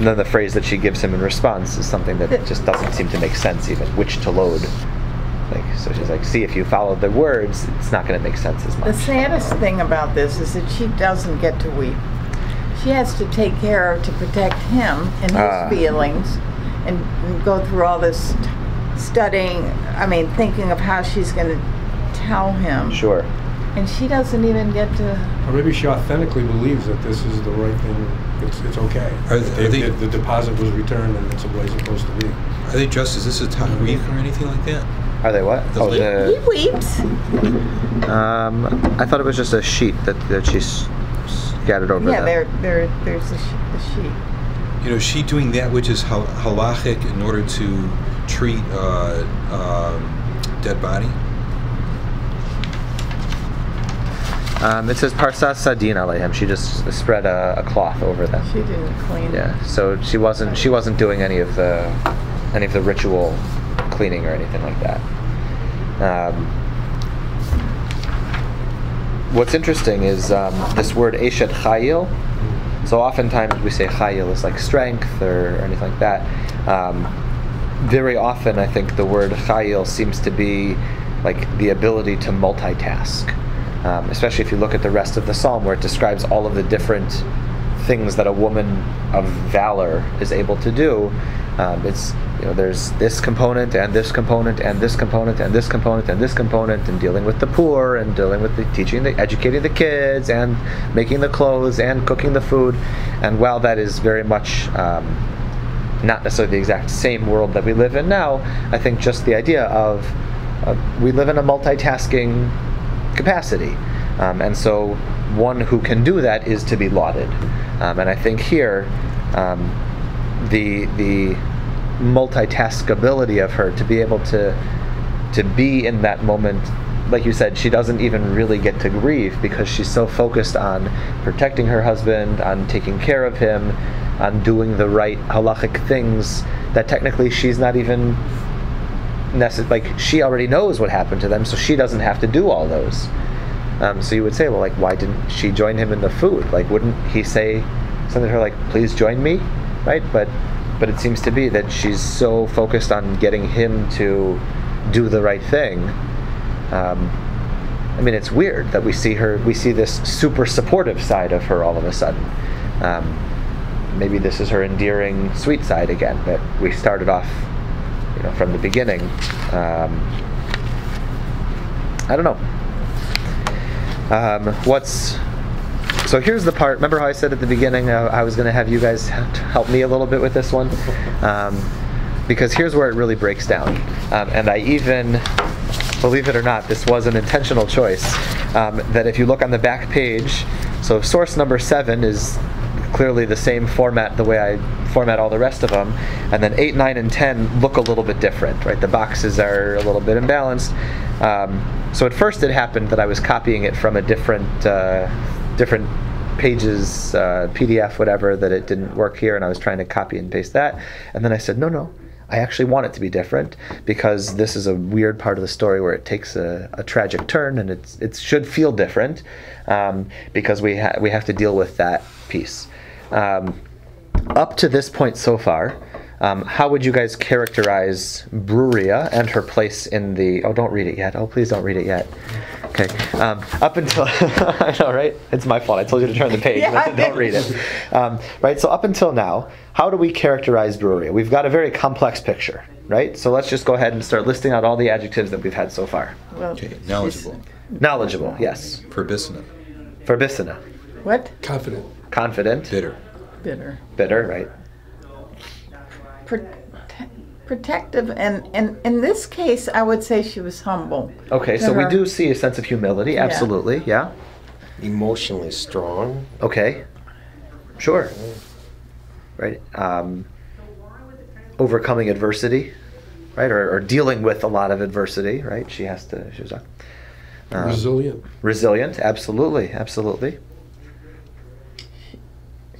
then the phrase that she gives him in response is something that just doesn't seem to make sense even, which to load. Like, so she's like, see, if you follow the words, it's not going to make sense as much. The saddest thing about this is that she doesn't get to weep. She has to take care to protect him and his feelings and go through all this studying, thinking of how she's going to tell him. Sure. And she doesn't even get to... Or maybe she authentically believes that this is the right thing. It's okay. The deposit was returned, and it's the way it's supposed to be. Are they dressed? Is this a tariq or anything like that? Are they what? He weeps. I thought it was just a sheet that she's scattered over. Yeah, there's the sheet. You know, she doing that which is halachic in order to treat dead body. It says parsas sadin aleihem. She just spread a cloth over them. She didn't clean. Yeah, so she wasn't doing any of the ritual cleaning or anything like that. What's interesting is this word eshet chayil. So oftentimes we say chayil is like strength or anything like that. Very often I think the word chayil seems to be like the ability to multitask, especially if you look at the rest of the psalm where it describes all of the different things that a woman of valor is able to do. It's, there's this component and this component and this component and this component and this component, and dealing with the poor and dealing with educating the kids and making the clothes and cooking the food. And while that is very much not necessarily the exact same world that we live in now, I think just the idea of we live in a multitasking capacity, and so one who can do that is to be lauded. And I think here the multitaskability of her, to be able to be in that moment, like you said, she doesn't even really get to grieve because she's so focused on protecting her husband, on taking care of him, on doing the right halachic things, that technically she's not even like, she already knows what happened to them, so she doesn't have to do all those. So you would say, well, like, why didn't she join him in the food? Like, wouldn't he say something to her like, please join me, right? But it seems to be that she's so focused on getting him to do the right thing. I mean, it's weird that we see this super supportive side of her all of a sudden. Maybe this is her endearing, sweet side again that we started off, from the beginning. I don't know. So here's the part. Remember how I said at the beginning I was going to have you guys help me a little bit with this one? Because here's where it really breaks down. And I even, believe it or not, this was an intentional choice. That if you look on the back page, so source number 7 is clearly the same format, the way I format all the rest of them, and then 8, 9, and 10 look a little bit different, right? The boxes are a little bit imbalanced. So at first it happened that I was copying it from a different pages, PDF, whatever, that it didn't work here, and I was trying to copy and paste that, and then I said, no, I actually want it to be different, because this is a weird part of the story where it takes a tragic turn, and it should feel different, because we have to deal with that piece. Up to this point so far, how would you guys characterize Bruria and her place in the... Oh, don't read it yet. Oh, please don't read it yet. Okay. Up until... I know, right? It's my fault. I told you to turn the page. Yeah. Don't read it. Right, so up until now, how do we characterize Bruria? We've got a very complex picture, right? So let's just go ahead and start listing out all the adjectives that we've had so far. Well, okay. Knowledgeable. Knowledgeable, yes. Verbissina. What? Confident. Bitter, right. Protective, and in this case, I would say she was humble. Okay, so we do see a sense of humility, absolutely, yeah. Emotionally strong. Okay, sure. Right. Overcoming adversity, right, or dealing with a lot of adversity, right? She was resilient, absolutely.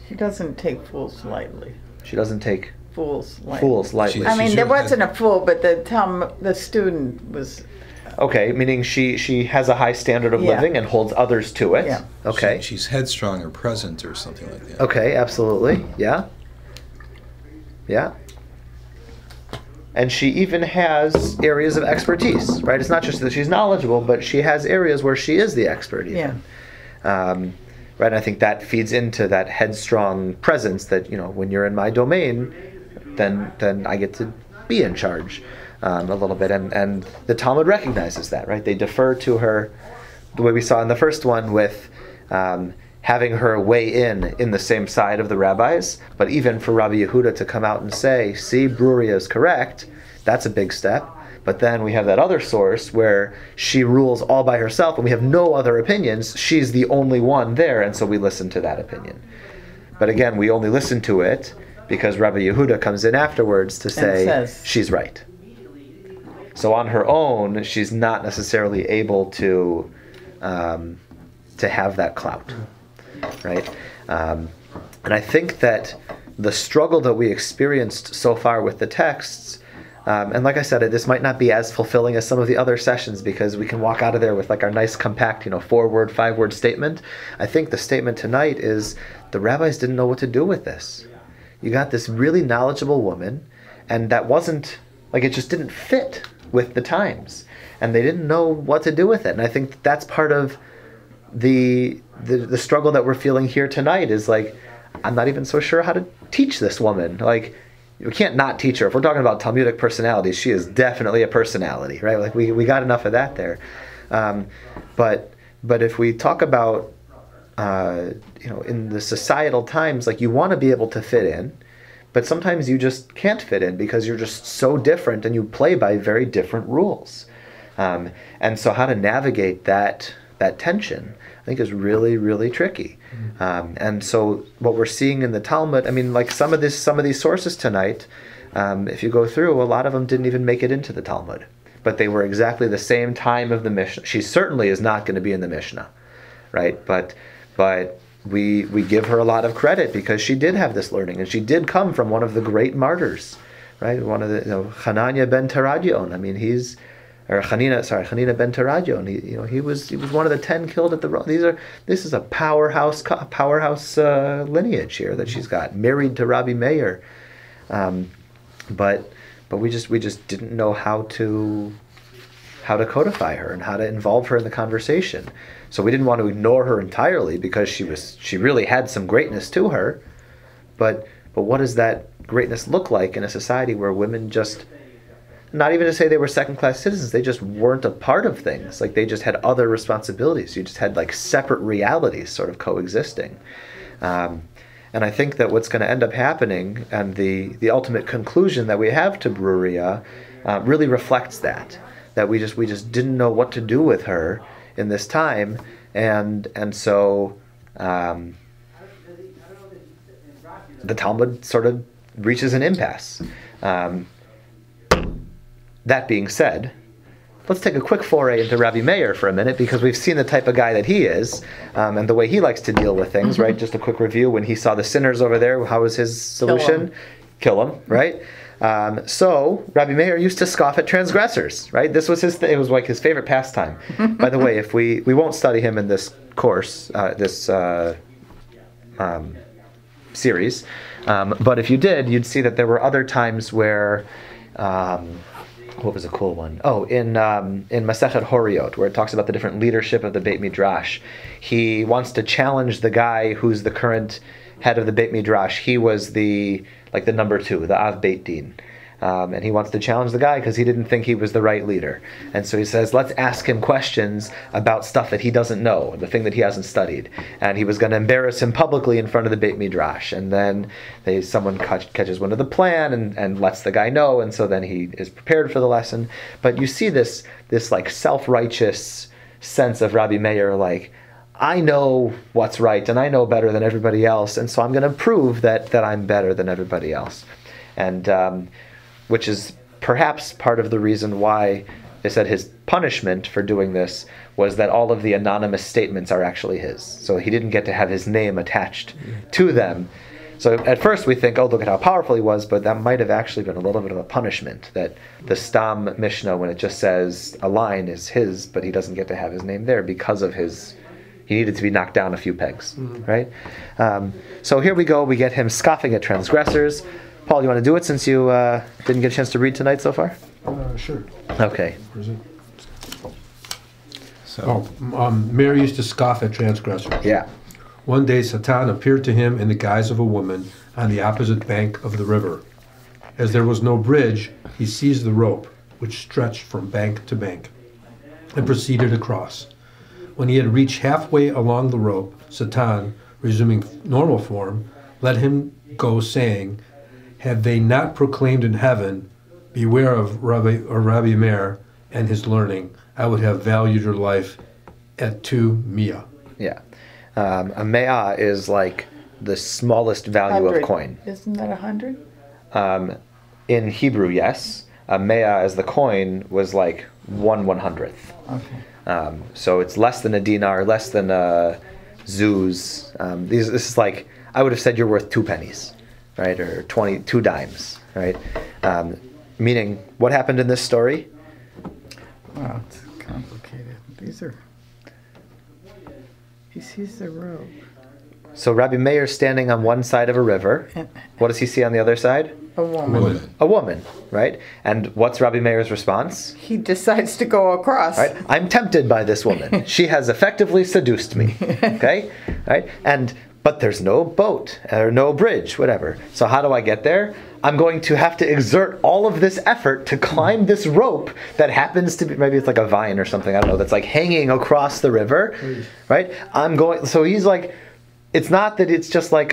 She doesn't take fools lightly. She doesn't take fools lightly. I mean, there wasn't a fool, but the student was... Okay, meaning she has a high standard of living and holds others to it. Yeah. Okay. She's headstrong or present or something like that. Okay, absolutely. Yeah. And she even has areas of expertise, right? It's not just that she's knowledgeable, but she has areas where she is the expert even. Yeah. Right, and I think that feeds into that headstrong presence that, when you're in my domain, then I get to be in charge a little bit. And the Talmud recognizes that, right? They defer to her the way we saw in the first one with having her weigh in the same side of the rabbis. But even for Rabbi Yehuda to come out and say, see, Bruria is correct, that's a big step. But then we have that other source where she rules all by herself and we have no other opinions. She's the only one there, and so we listen to that opinion. But again, we only listen to it because Rabbi Yehuda comes in afterwards to say she's right. So on her own, she's not necessarily able to have that clout, right? And I think that the struggle that we experienced so far with the texts And like I said, this might not be as fulfilling as some of the other sessions because we can walk out of there with like our nice compact, 4-word, 5-word statement. I think the statement tonight is the rabbis didn't know what to do with this. You got this really knowledgeable woman, and that wasn't, like, it just didn't fit with the times. And they didn't know what to do with it. And I think that's part of the struggle that we're feeling here tonight is like, I'm not even so sure how to teach this woman. Like, you can't not teach her. If we're talking about Talmudic personalities, she is definitely a personality, right? Like we got enough of that there. But if we talk about in the societal times, like you want to be able to fit in, but sometimes you just can't fit in because you're just so different and you play by very different rules. And so how to navigate that tension, I think, is really, really tricky. And so what we're seeing in the Talmud, I mean, like some of these sources tonight, if you go through, a lot of them didn't even make it into the Talmud, but they were exactly the same time of the Mishnah. She certainly is not going to be in the Mishnah, right? But we give her a lot of credit because she did have this learning, and she did come from one of the great martyrs, right? One of the Hanania ben Teradion. I mean, Hanina ben Teradion. He was one of the 10 killed at the road. This is a powerhouse lineage here that she's got, married to Rabbi Meir, but we just didn't know how to codify her and how to involve her in the conversation. So we didn't want to ignore her entirely because she really had some greatness to her, but what does that greatness look like in a society where women just, not even to say they were second-class citizens, they just weren't a part of things. Like they just had other responsibilities. You just had like separate realities sort of coexisting. And I think that what's going to end up happening, and the ultimate conclusion that we have to Bruria, really reflects that we just didn't know what to do with her in this time, and so the Talmud sort of reaches an impasse. That being said, let's take a quick foray into Rabbi Meir for a minute, because we've seen the type of guy that he is, and the way he likes to deal with things, right? Just a quick review. When he saw the sinners over there, how was his solution? Kill them, right? So Rabbi Meir used to scoff at transgressors, right? This was his it was like his favorite pastime. By the way, if we won't study him in this course, this series, but if you did, you'd see that there were other times where what was a cool one? Oh, in Masechet Horiot, where it talks about the different leadership of the Beit Midrash. He wants to challenge the guy who's the current head of the Beit Midrash. He was the number 2, the Av Beit Din. And he wants to challenge the guy because he didn't think he was the right leader. And so he says, let's ask him questions about stuff that he doesn't know, the thing that he hasn't studied. And he was going to embarrass him publicly in front of the Beit Midrash. And then someone catches wind of the plan and lets the guy know, and so then he is prepared for the lesson. But you see this like self-righteous sense of Rabbi Meir, like, I know what's right, and I know better than everybody else, and so I'm going to prove that I'm better than everybody else. And which is perhaps part of the reason why they said his punishment for doing this was that all of the anonymous statements are actually his. So he didn't get to have his name attached to them. So at first we think, oh, look at how powerful he was, but that might have actually been a little bit of a punishment, that the Stam Mishnah, when it just says a line, is his, but he doesn't get to have his name there because of he needed to be knocked down a few pegs, right? So here we go, we get him scoffing at transgressors. Paul, you want to do it since you didn't get a chance to read tonight so far? Sure. Okay. Where is it? So, Meir used to scoff at transgressors. Yeah. One day Satan appeared to him in the guise of a woman on the opposite bank of the river. As there was no bridge, he seized the rope, which stretched from bank to bank, and proceeded across. When he had reached halfway along the rope, Satan, resuming normal form, let him go, saying, "Have they not proclaimed in heaven, beware of Rabbi Meir and his learning? I would have valued your life at 2 miah." Yeah. A miah is like the smallest value 100. of coin. Isn't that 100? In Hebrew, yes. A miah as the coin was like 1/100th. Okay. So it's less than a dinar, less than a zuz. This is like, I would have said you're worth 2 pennies, right? Or 2 dimes, right? Meaning, what happened in this story? Wow, it's complicated. He sees the robe. So Rabbi Meir is standing on one side of a river. What does he see on the other side? A woman. A woman, right? And what's Rabbi Meir's response? He decides to go across. Right? I'm tempted by this woman. She has effectively seduced me. Okay? Right? But there's no boat or no bridge, whatever. So how do I get there? I'm going to have to exert all of this effort to climb this rope that happens to be, maybe it's like a vine or something, I don't know, that's like hanging across the river, right? So he's like, it's not that it's just like,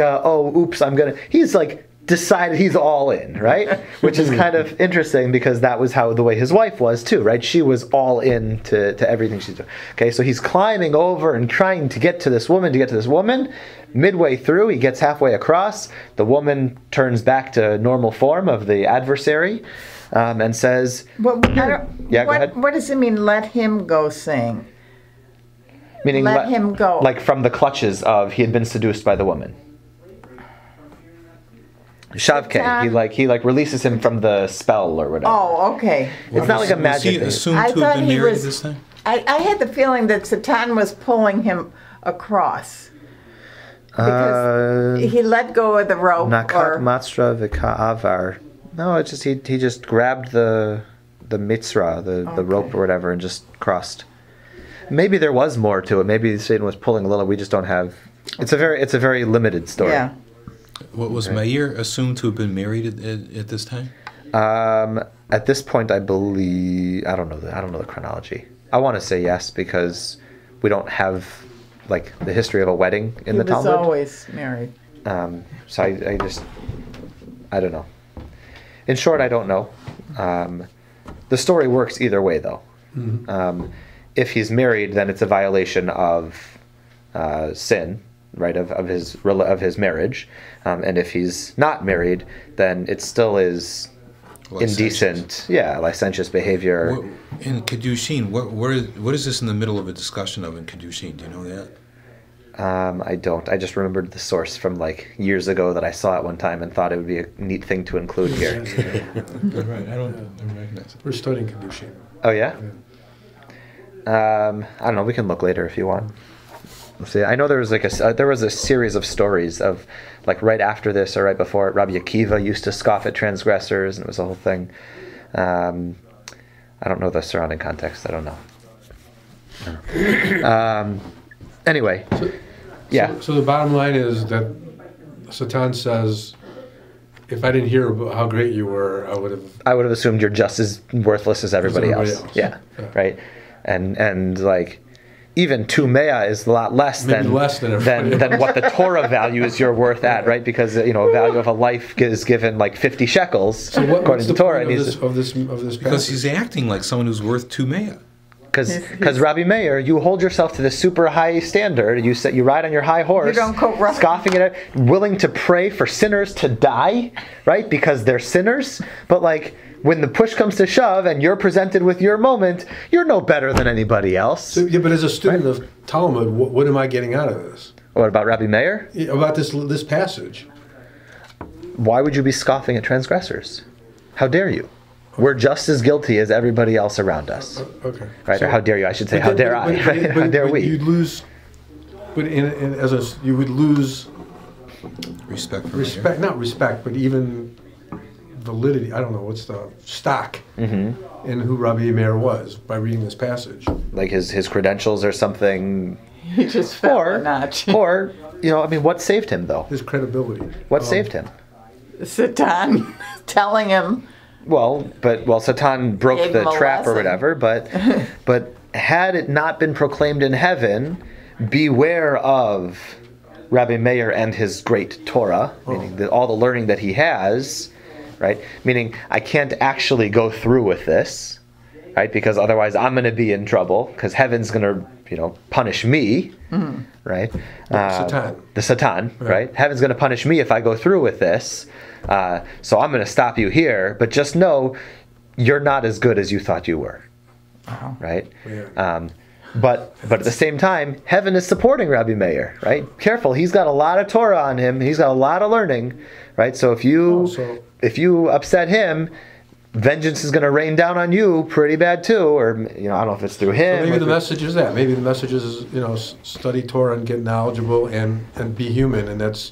he's like, decided he's all in, right? Which is kind of interesting because that was the way his wife was too, right? She was all in to everything she's doing. Okay, so he's climbing over and trying to get to this woman. Midway through, he gets halfway across. The woman turns back to normal form of the adversary and says, go ahead. What does it mean, let him go sing? Meaning let him go. Like from the clutches of he had been seduced by the woman. Shavke, he releases him from the spell or whatever. Oh, okay. It's not like a magic thing. Was he assumed to have been married this time? I had the feeling that Satan was pulling him across. Because he let go of the rope. Nakat matzra v'ka'avar. No, it's just he just grabbed the mitzra, the rope or whatever, and just crossed. Maybe there was more to it. Maybe Satan was pulling a little. We just don't have. It's a very limited story. Yeah. What was Meir assumed to have been married at this time? At this point, I believe I don't know the chronology. I want to say yes because we don't have like the history of a wedding in the Talmud. He was always married. So I don't know. In short, I don't know. The story works either way, though. Mm-hmm. If he's married, then it's a violation of sin, right? Of his marriage. And if he's not married, then it still is indecent, licentious behavior. In Kiddushin, what is this in the middle of a discussion of in Kiddushin? Do you know that? I don't. I just remembered the source from like years ago that I saw it one time and thought it would be a neat thing to include here. Right. I don't recognize it. We're studying Kiddushin. Oh yeah? I don't know. We can look later if you want. Let's see. I know there was a series of stories of like right after this or right before it. Rabbi Akiva used to scoff at transgressors, and it was a whole thing. I don't know the surrounding context. I don't know. Anyway, So the bottom line is that Satan says, if I didn't hear how great you were, I would have assumed you're just as worthless as everybody else. Yeah, right. And like, even tumea is a lot less than what the Torah values you're worth at, right? Because a value of a life is given like 50 shekels according to Torah. Of this because he's acting like someone who's worth tumea. Because Rabbi Meir, you hold yourself to this super high standard. You ride on your high horse, you don't quote scoffing at it, willing to pray for sinners to die, right? Because they're sinners. But like when the push comes to shove and you're presented with your moment, you're no better than anybody else. So, but as a student of Talmud, what am I getting out of this? What about Rabbi Meir? About this passage. Why would you be scoffing at transgressors? How dare you? We're just as guilty as everybody else around us. Okay. Right? Or how dare you? I should say, how dare I? How dare we? You'd lose, you would lose respect. Not respect, but even validity. I don't know what's the stock in who Rabbi Meir was by reading this passage. Like his credentials or something. He just fell a notch. Or what saved him though? His credibility. What saved him? Satan telling him. Satan broke the trap or whatever, but had it not been proclaimed in heaven, beware of Rabbi Meir and his great Torah, meaning all the learning that he has, right? Meaning I can't actually go through with this, right? Because otherwise I'm going to be in trouble, because heaven's going to, punish me, right? The Satan, right? Heaven's going to punish me if I go through with this. So I'm going to stop you here, but just know you're not as good as you thought you were, right? Yeah. But at the same time, heaven is supporting Rabbi Meir, right? Careful, he's got a lot of Torah on him. He's got a lot of learning, right? So if you upset him, vengeance is going to rain down on you pretty bad too, or I don't know if it's through him. So maybe the message is that. Maybe the message is study Torah and get knowledgeable and be human, and that's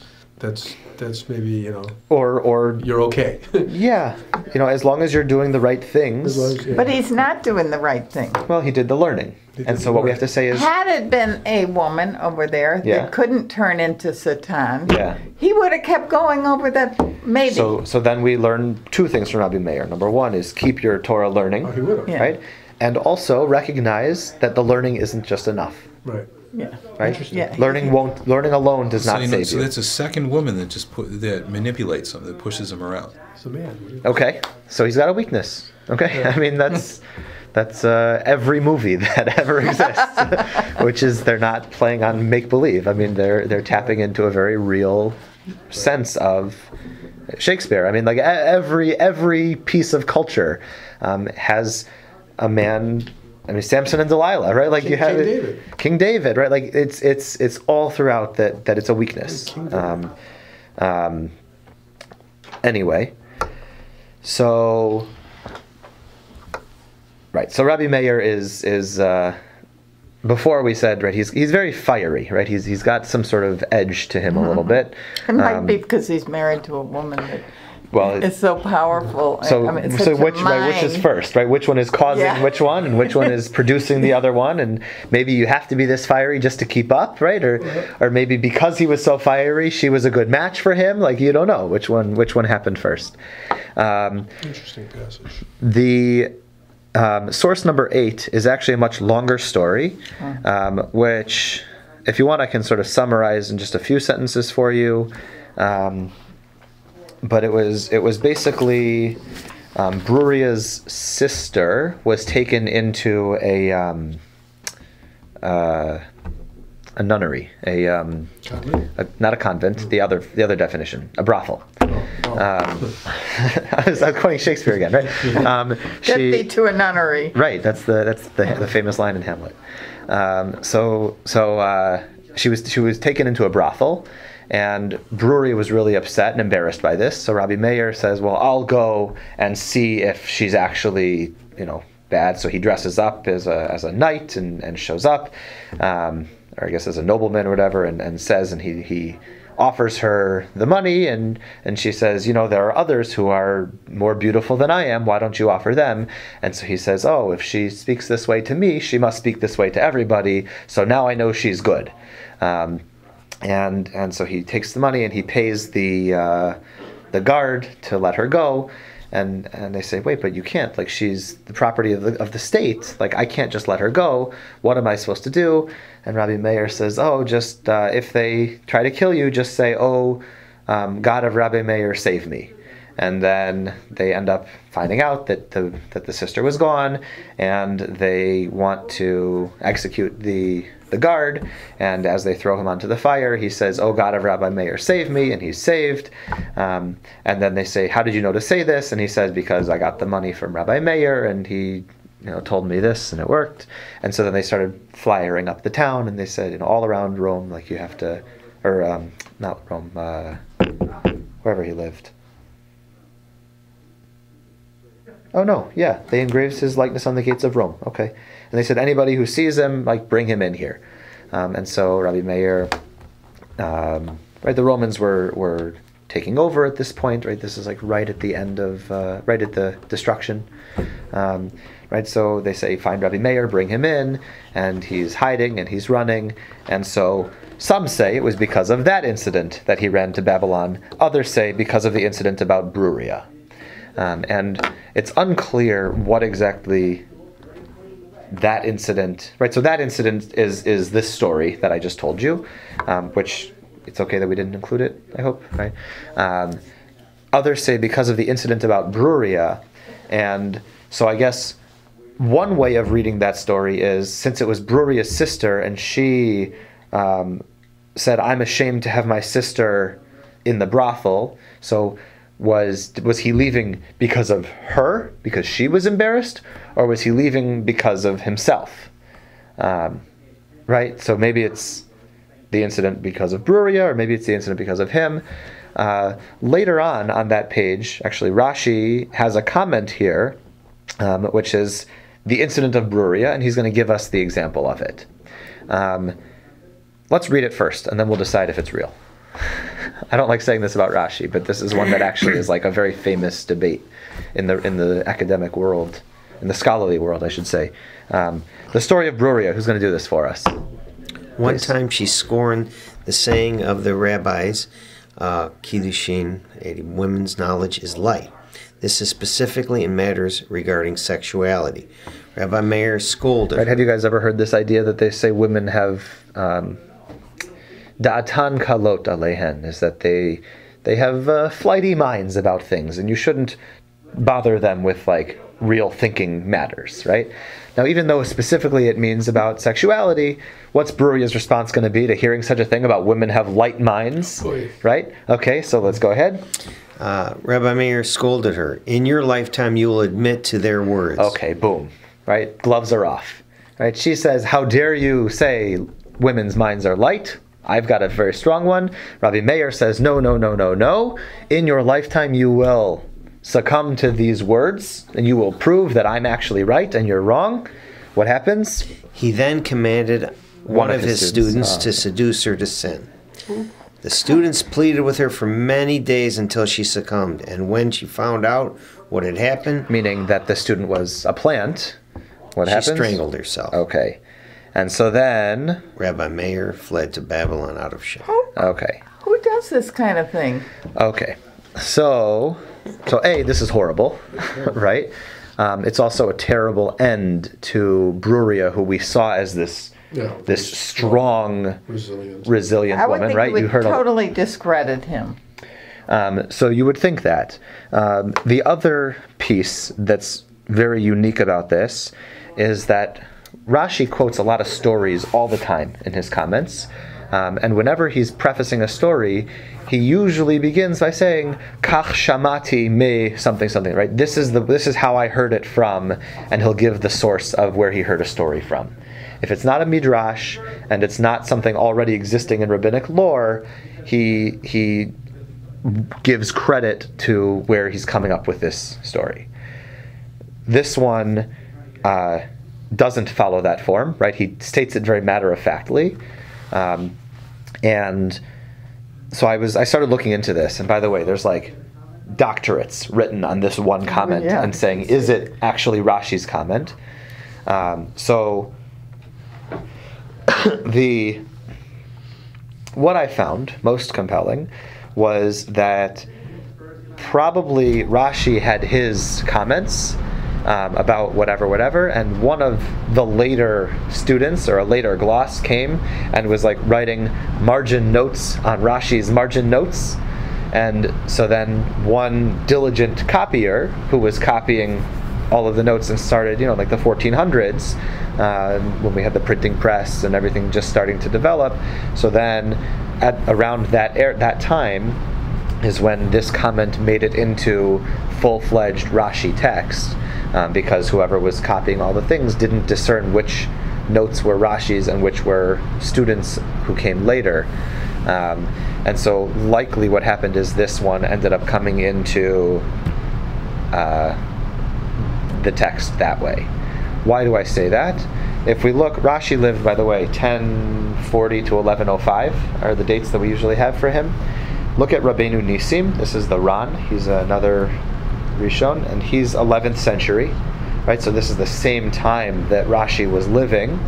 maybe or you're okay. Yeah, as long as you're doing the right things. But he's not doing the right thing. Well, he did the learning, and so what we have to say is, had it been a woman over there that couldn't turn into Satan, he would have kept going over that. Maybe. So then we learn two things from Rabbi Meir. Number one is keep your Torah learning, he would have. right? And also recognize that the learning isn't just enough. Right. Yeah. Right. Yeah. Learning alone does not save you. So that's a second woman that manipulates him, that pushes him around. It's a man. Okay. So he's got a weakness. Okay. I mean that's every movie that ever exists, which is they're not playing on make believe. I mean they're tapping into a very real sense of Shakespeare. I mean, like every piece of culture has a man. I mean, Samson and Delilah, right? Like you have King David, right? Like it's all throughout that it's a weakness. Anyway, so right. So Rabbi Meir is before we said, right, he's very fiery, right? He's got some sort of edge to him a little bit. It might be because he's married to a woman that is so powerful. So which is first, right? Which one is causing which one, and which one is producing the other one? And maybe you have to be this fiery just to keep up, right? Or maybe because he was so fiery, she was a good match for him. Like you don't know which one happened first. Interesting passage. The source number 8 is actually a much longer story, which, if you want, I can sort of summarize in just a few sentences for you. But it was basically Bruria's sister was taken into a nunnery, not a convent. The other definition, a brothel. I was quoting Shakespeare again, right? Get thee to a nunnery. Right, that's the famous line in Hamlet. So she was taken into a brothel, and Bruria was really upset and embarrassed by this. So Rabbi Meir says, "Well, I'll go and see if she's actually bad." So he dresses up as a knight and shows up, or I guess as a nobleman or whatever, and says, and he offers her the money, and she says, there are others who are more beautiful than I am. Why don't you offer them? And so he says, oh, if she speaks this way to me, she must speak this way to everybody. So now I know she's good. And so he takes the money and he pays the guard to let her go. And they say, wait, but you can't. Like, she's the property of the state. Like, I can't just let her go. What am I supposed to do? And Rabbi Meir says, oh, just if they try to kill you, just say, oh, God of Rabbi Meir, save me. And then they end up finding out that the sister was gone, and they want to execute the guard. And as they throw him onto the fire, he says, "Oh God of Rabbi Meir, save me," and he's saved. And then they say, "How did you know to say this?" And he says, "Because I got the money from Rabbi Meir, and he told me this, and it worked." And so then they started flyering up the town, and they said, all around Rome, like you have to, or not Rome, wherever he lived. Oh no, yeah, they engraved his likeness on the gates of Rome. Okay, and they said anybody who sees him, like, bring him in here. And so Rabbi Meir, right, the Romans were taking over at this point. Right, this is like right at the end of, right at the destruction. Right, so they say find Rabbi Meir, bring him in, and he's hiding and he's running. And so some say it was because of that incident that he ran to Babylon. Others say because of the incident about Bruria. And it's unclear what exactly that incident, right? So that incident is this story that I just told you, which it's okay that we didn't include it, I hope, right? Others say because of the incident about Bruria. And so I guess one way of reading that story is, since it was Bruria's sister and she said, "I'm ashamed to have my sister in the brothel," so was he leaving because of her, because she was embarrassed, or was he leaving because of himself? Right? So maybe it's the incident because of Bruria, or maybe it's the incident because of him. Later on that page, actually, Rashi has a comment here, which is the incident of Bruria, and he's going to give us the example of it. Let's read it first, and then we'll decide if it's real. I don't like saying this about Rashi, but this is one that actually is like a very famous debate in the academic world, in the scholarly world, I should say. The story of Bruria. Who's going to do this for us? One time she scorned the saying of the rabbis, Kiddushin, a women's knowledge is light. This is specifically in matters regarding sexuality. Rabbi Meir scolded. Right, have you guys ever heard this idea that they say women have da'atan kalot alehen, is that they have flighty minds about things, and you shouldn't bother them with like real thinking matters, right? Now, even though specifically it means about sexuality, what's Bruria's response going to be to hearing such a thing about women have light minds, right? Okay, so let's go ahead. Rabbi Meir scolded her. In your lifetime, you will admit to their words. Okay, boom, right? Gloves are off, right? She says, how dare you say women's minds are light? I've got a very strong one. Rabbi Meir says, no, no, no, no, no. In your lifetime, you will succumb to these words, and you will prove that I'm actually right and you're wrong. What happens? He then commanded one of his students to seduce her to sin. The students pleaded with her for many days until she succumbed, and when she found out what had happened... Meaning that the student was a plant. What happened? She strangled herself. Okay. And so then... Rabbi Meir fled to Babylon out of shame. Okay. Who does this kind of thing? Okay. So A, this is horrible, right? It's also a terrible end to Bruria, who we saw as this strong, resilient woman, right? I would think it would totally discredit him. So you would think that. The other piece that's very unique about this is that Rashi quotes a lot of stories all the time in his comments. And whenever he's prefacing a story, he usually begins by saying, Kach shamati me something something, right? This is how I heard it from, and he'll give the source of where he heard a story from. If it's not a midrash and it's not something already existing in rabbinic lore, he gives credit to where he's coming up with this story. This one doesn't follow that form, right? He states it very matter-of-factly. And so I started looking into this, and by the way, there's like doctorates written on this one comment and saying, is it actually Rashi's comment? So what I found most compelling was that probably Rashi had his comments about whatever, and one of the later students or a later gloss came and was like writing margin notes on Rashi's margin notes. And so then one diligent copier who was copying all of the notes and started, like the 1400s, when we had the printing press and everything just starting to develop. So then at around that time is when this comment made it into full-fledged Rashi text. Because whoever was copying all the things didn't discern which notes were Rashi's and which were students who came later. And so likely what happened is this one ended up coming into the text that way. Why do I say that? If we look, Rashi lived, by the way, 1040 to 1105 are the dates that we usually have for him. Look at Rabbeinu Nisim. This is the Ran. He's another Rishon, and he's 11th century, right? So this is the same time that Rashi was living,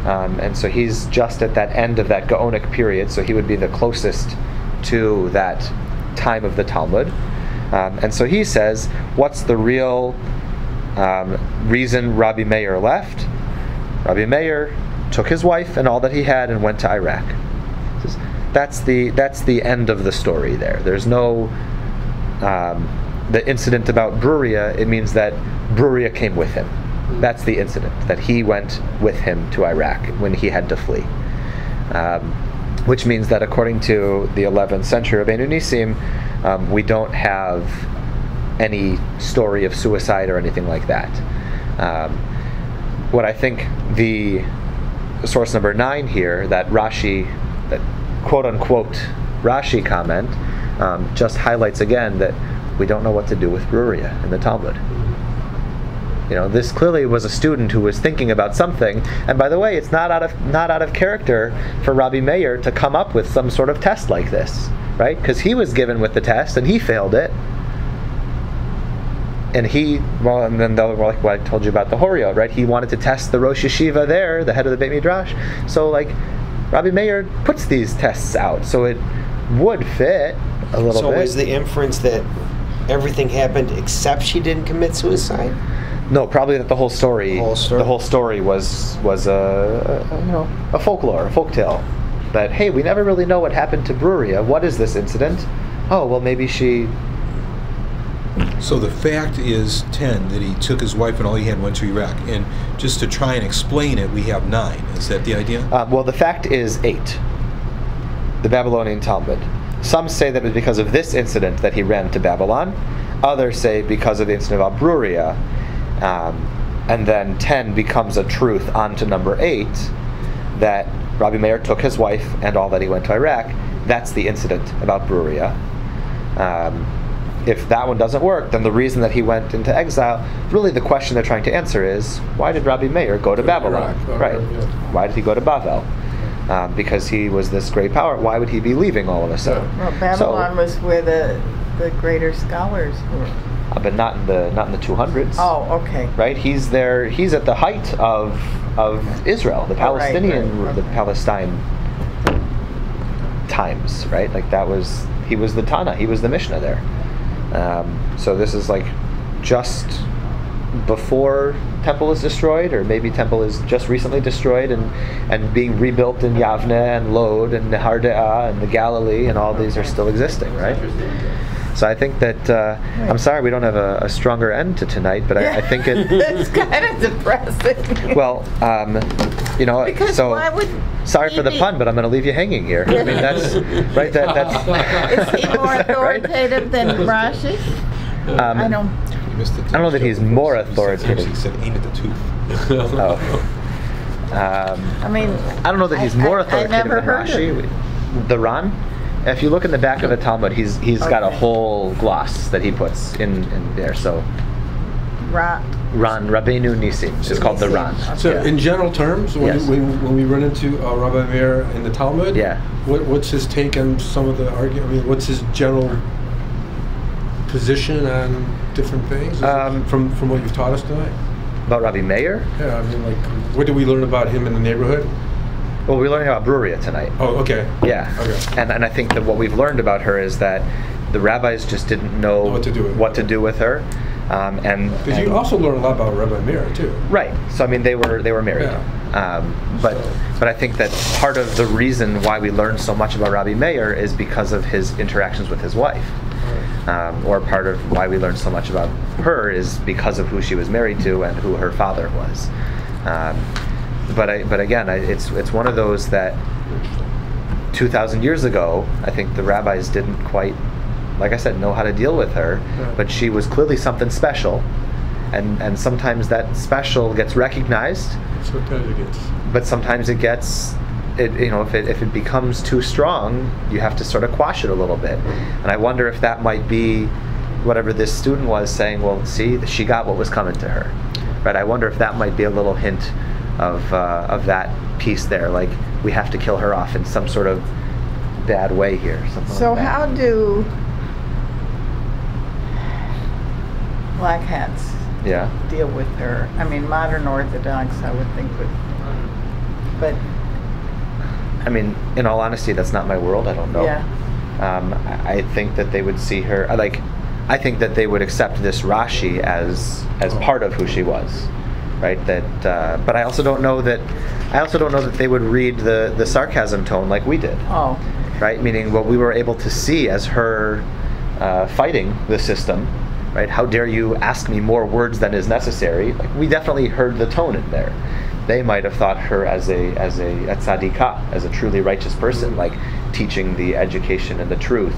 and so he's just at that end of that Gaonic period, so he would be the closest to that time of the Talmud. And so he says, what's the real reason Rabbi Meir left? Rabbi Meir took his wife and all that he had and went to Iraq. That's the end of the story there. There's no the incident about Bruria. It means that Bruria came with him. That's the incident, that he went with him to Iraq when he had to flee. Which means that according to the 11th century Rabbeinu Nisim, we don't have any story of suicide or anything like that. What I think the source number 9 here, that Rashi, that quote-unquote Rashi comment, just highlights again that we don't know what to do with Bruria in the Talmud. This clearly was a student who was thinking about something, and by the way, it's not out of character for Rabbi Meir to come up with some sort of test like this, right? Because he was given with the test and he failed it, and then like what I told you about the Horio, right? He wanted to test the Rosh Yeshiva there, the head of the Beit Midrash. So like Rabbi Meir puts these tests out, so it would fit a little bit. So is the inference that everything happened except she didn't commit suicide? No, probably that the whole story was a folklore, a folktale. That, hey, we never really know what happened to Bruria. What is this incident? Oh, well, maybe she... So the fact is 10, that he took his wife and all he had went to Iraq. And just to try and explain it, we have 9. Is that the idea? Well, the fact is 8. The Babylonian Talmud. Some say that it was because of this incident that he ran to Babylon. Others say because of the incident of Bruria. And then 10 becomes a truth onto number 8, that Rabbi Meir took his wife and all that he went to Iraq. That's the incident about Bruria. If that one doesn't work, then the reason that he went into exile, really the question they're trying to answer is, why did Rabbi Meir go to Babylon? Right. Why did he go to Bavel? Because he was this great power. Why would he be leaving all of a sudden? Well, Babylon was where the greater scholars were. But not in the 200s. Oh, okay. Right, he's there. He's at the height of Israel, the Palestinian, right. The Palestine times. Right, like he was the Tana, he was the Mishnah there. So this is like just before Temple is destroyed, or maybe Temple is just recently destroyed and being rebuilt in Yavne and Lod and Nehardea and the Galilee, and all these are still existing. Right. So I think that I'm sorry we don't have a stronger end to tonight, but I think it's kind of depressing. Well, because so why would sorry for the pun, but I'm going to leave you hanging here. I mean, that's right. That's is he more authoritative than Rashi? I don't know that he's more authoritative. He said, "Ain't it the tooth?" Oh. I mean, I don't know that he's more authoritative than Rashi. The Ran. If you look in the back of the Talmud, he's got a whole gloss that he puts in there. So Ran Rabbeinu Nisim is called the Ran. So in general terms, when we run into Rabbi Meir in the Talmud, what's his take on some of the argument? I mean, what's his general position on different things from what you've taught us tonight? About Rabbi Meir? Yeah, I mean, like, what did we learn about him in the neighborhood? Well, we're learning about Bruria tonight. Oh, okay. Yeah. Okay. And I think that what we've learned about her is that the rabbis just didn't know what to do with her. Because you also learn a lot about Rabbi Meir too. Right. So I mean, they were married. Yeah. But I think that part of the reason why we learn so much about Rabbi Meir is because of his interactions with his wife. Or part of why we learn so much about her is because of who she was married to and who her father was. But again, it's one of those that 2,000 years ago, I think the rabbis didn't quite, like I said, know how to deal with her. Right. But she was clearly something special, and sometimes that special gets recognized. Sometimes it gets. But sometimes it gets, if it becomes too strong, you have to sort of quash it a little bit. And I wonder if that might be whatever this student was saying. Well, see, she got what was coming to her, right? I wonder if that might be a little hint of that piece there, like we have to kill her off in some sort of bad way here. So like how do black hats deal with her? I mean, modern Orthodox, I would think would, but I mean, in all honesty, that's not my world. I don't know. Yeah. I think that they would see her I think that they would accept this Rashi as part of who she was. Right. But I also don't know that they would read the sarcasm tone like we did. Oh. Right. Meaning what we were able to see as her fighting the system. Right. How dare you ask me more words than is necessary? Like, we definitely heard the tone in there. They might have thought her as a tzadikah, as a truly righteous person, like teaching the education and the truth.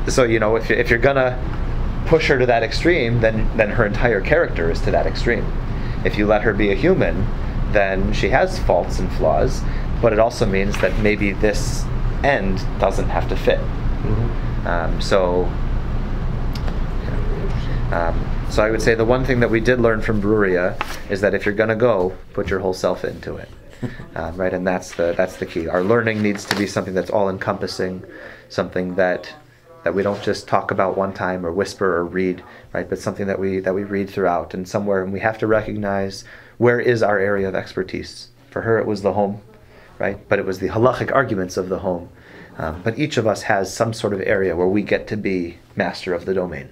So if you're gonna push her to that extreme, then her entire character is to that extreme. If you let her be a human, then she has faults and flaws, but it also means that maybe this end doesn't have to fit. So I would say the one thing that we did learn from Bruria is that if you're going to go, put your whole self into it, right? And that's the key. Our learning needs to be something that's all-encompassing, something that we don't just talk about one time or whisper or read, right? But something that we read throughout and somewhere, and we have to recognize where is our area of expertise. For her, it was the home, right? But it was the halachic arguments of the home. But each of us has some sort of area where we get to be master of the domain.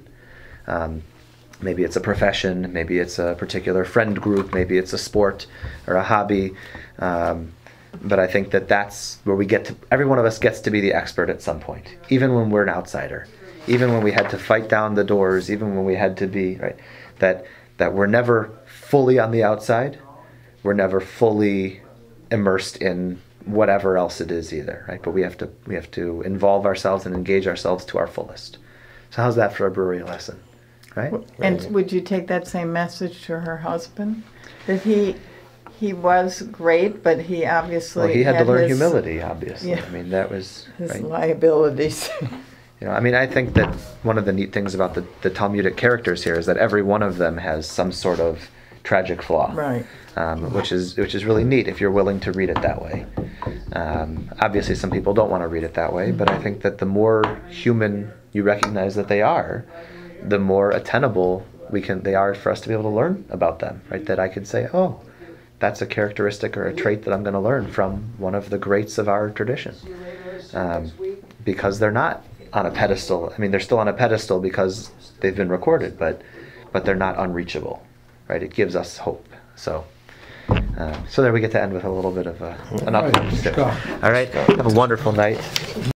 Maybe it's a profession, maybe it's a particular friend group, maybe it's a sport or a hobby. But I think that's where we get to, every one of us gets to be the expert at some point, even when we're an outsider, even when we had to fight down the doors, even when we had to be, right, that we're never fully on the outside, we're never fully immersed in whatever else it is either, right? But we have to involve ourselves and engage ourselves to our fullest. So how's that for a Bruria lesson, right? And would you take that same message to her husband? That he was great, but he obviously he had to learn humility, obviously. Yeah, I mean, that was his right? liabilities. I mean, I think that one of the neat things about the Talmudic characters here is that every one of them has some sort of tragic flaw, right? Which is really neat if you're willing to read it that way. Obviously, some people don't want to read it that way, but I think that the more human you recognize that they are, the more attainable they are for us to be able to learn about them, right? That I could say, oh, that's a characteristic or a trait that I'm going to learn from one of the greats of our tradition, because they're not on a pedestal. I mean, they're still on a pedestal because they've been recorded, but they're not unreachable, right? It gives us hope. So there we get to end with a little bit of an uplift. All right, have a wonderful night.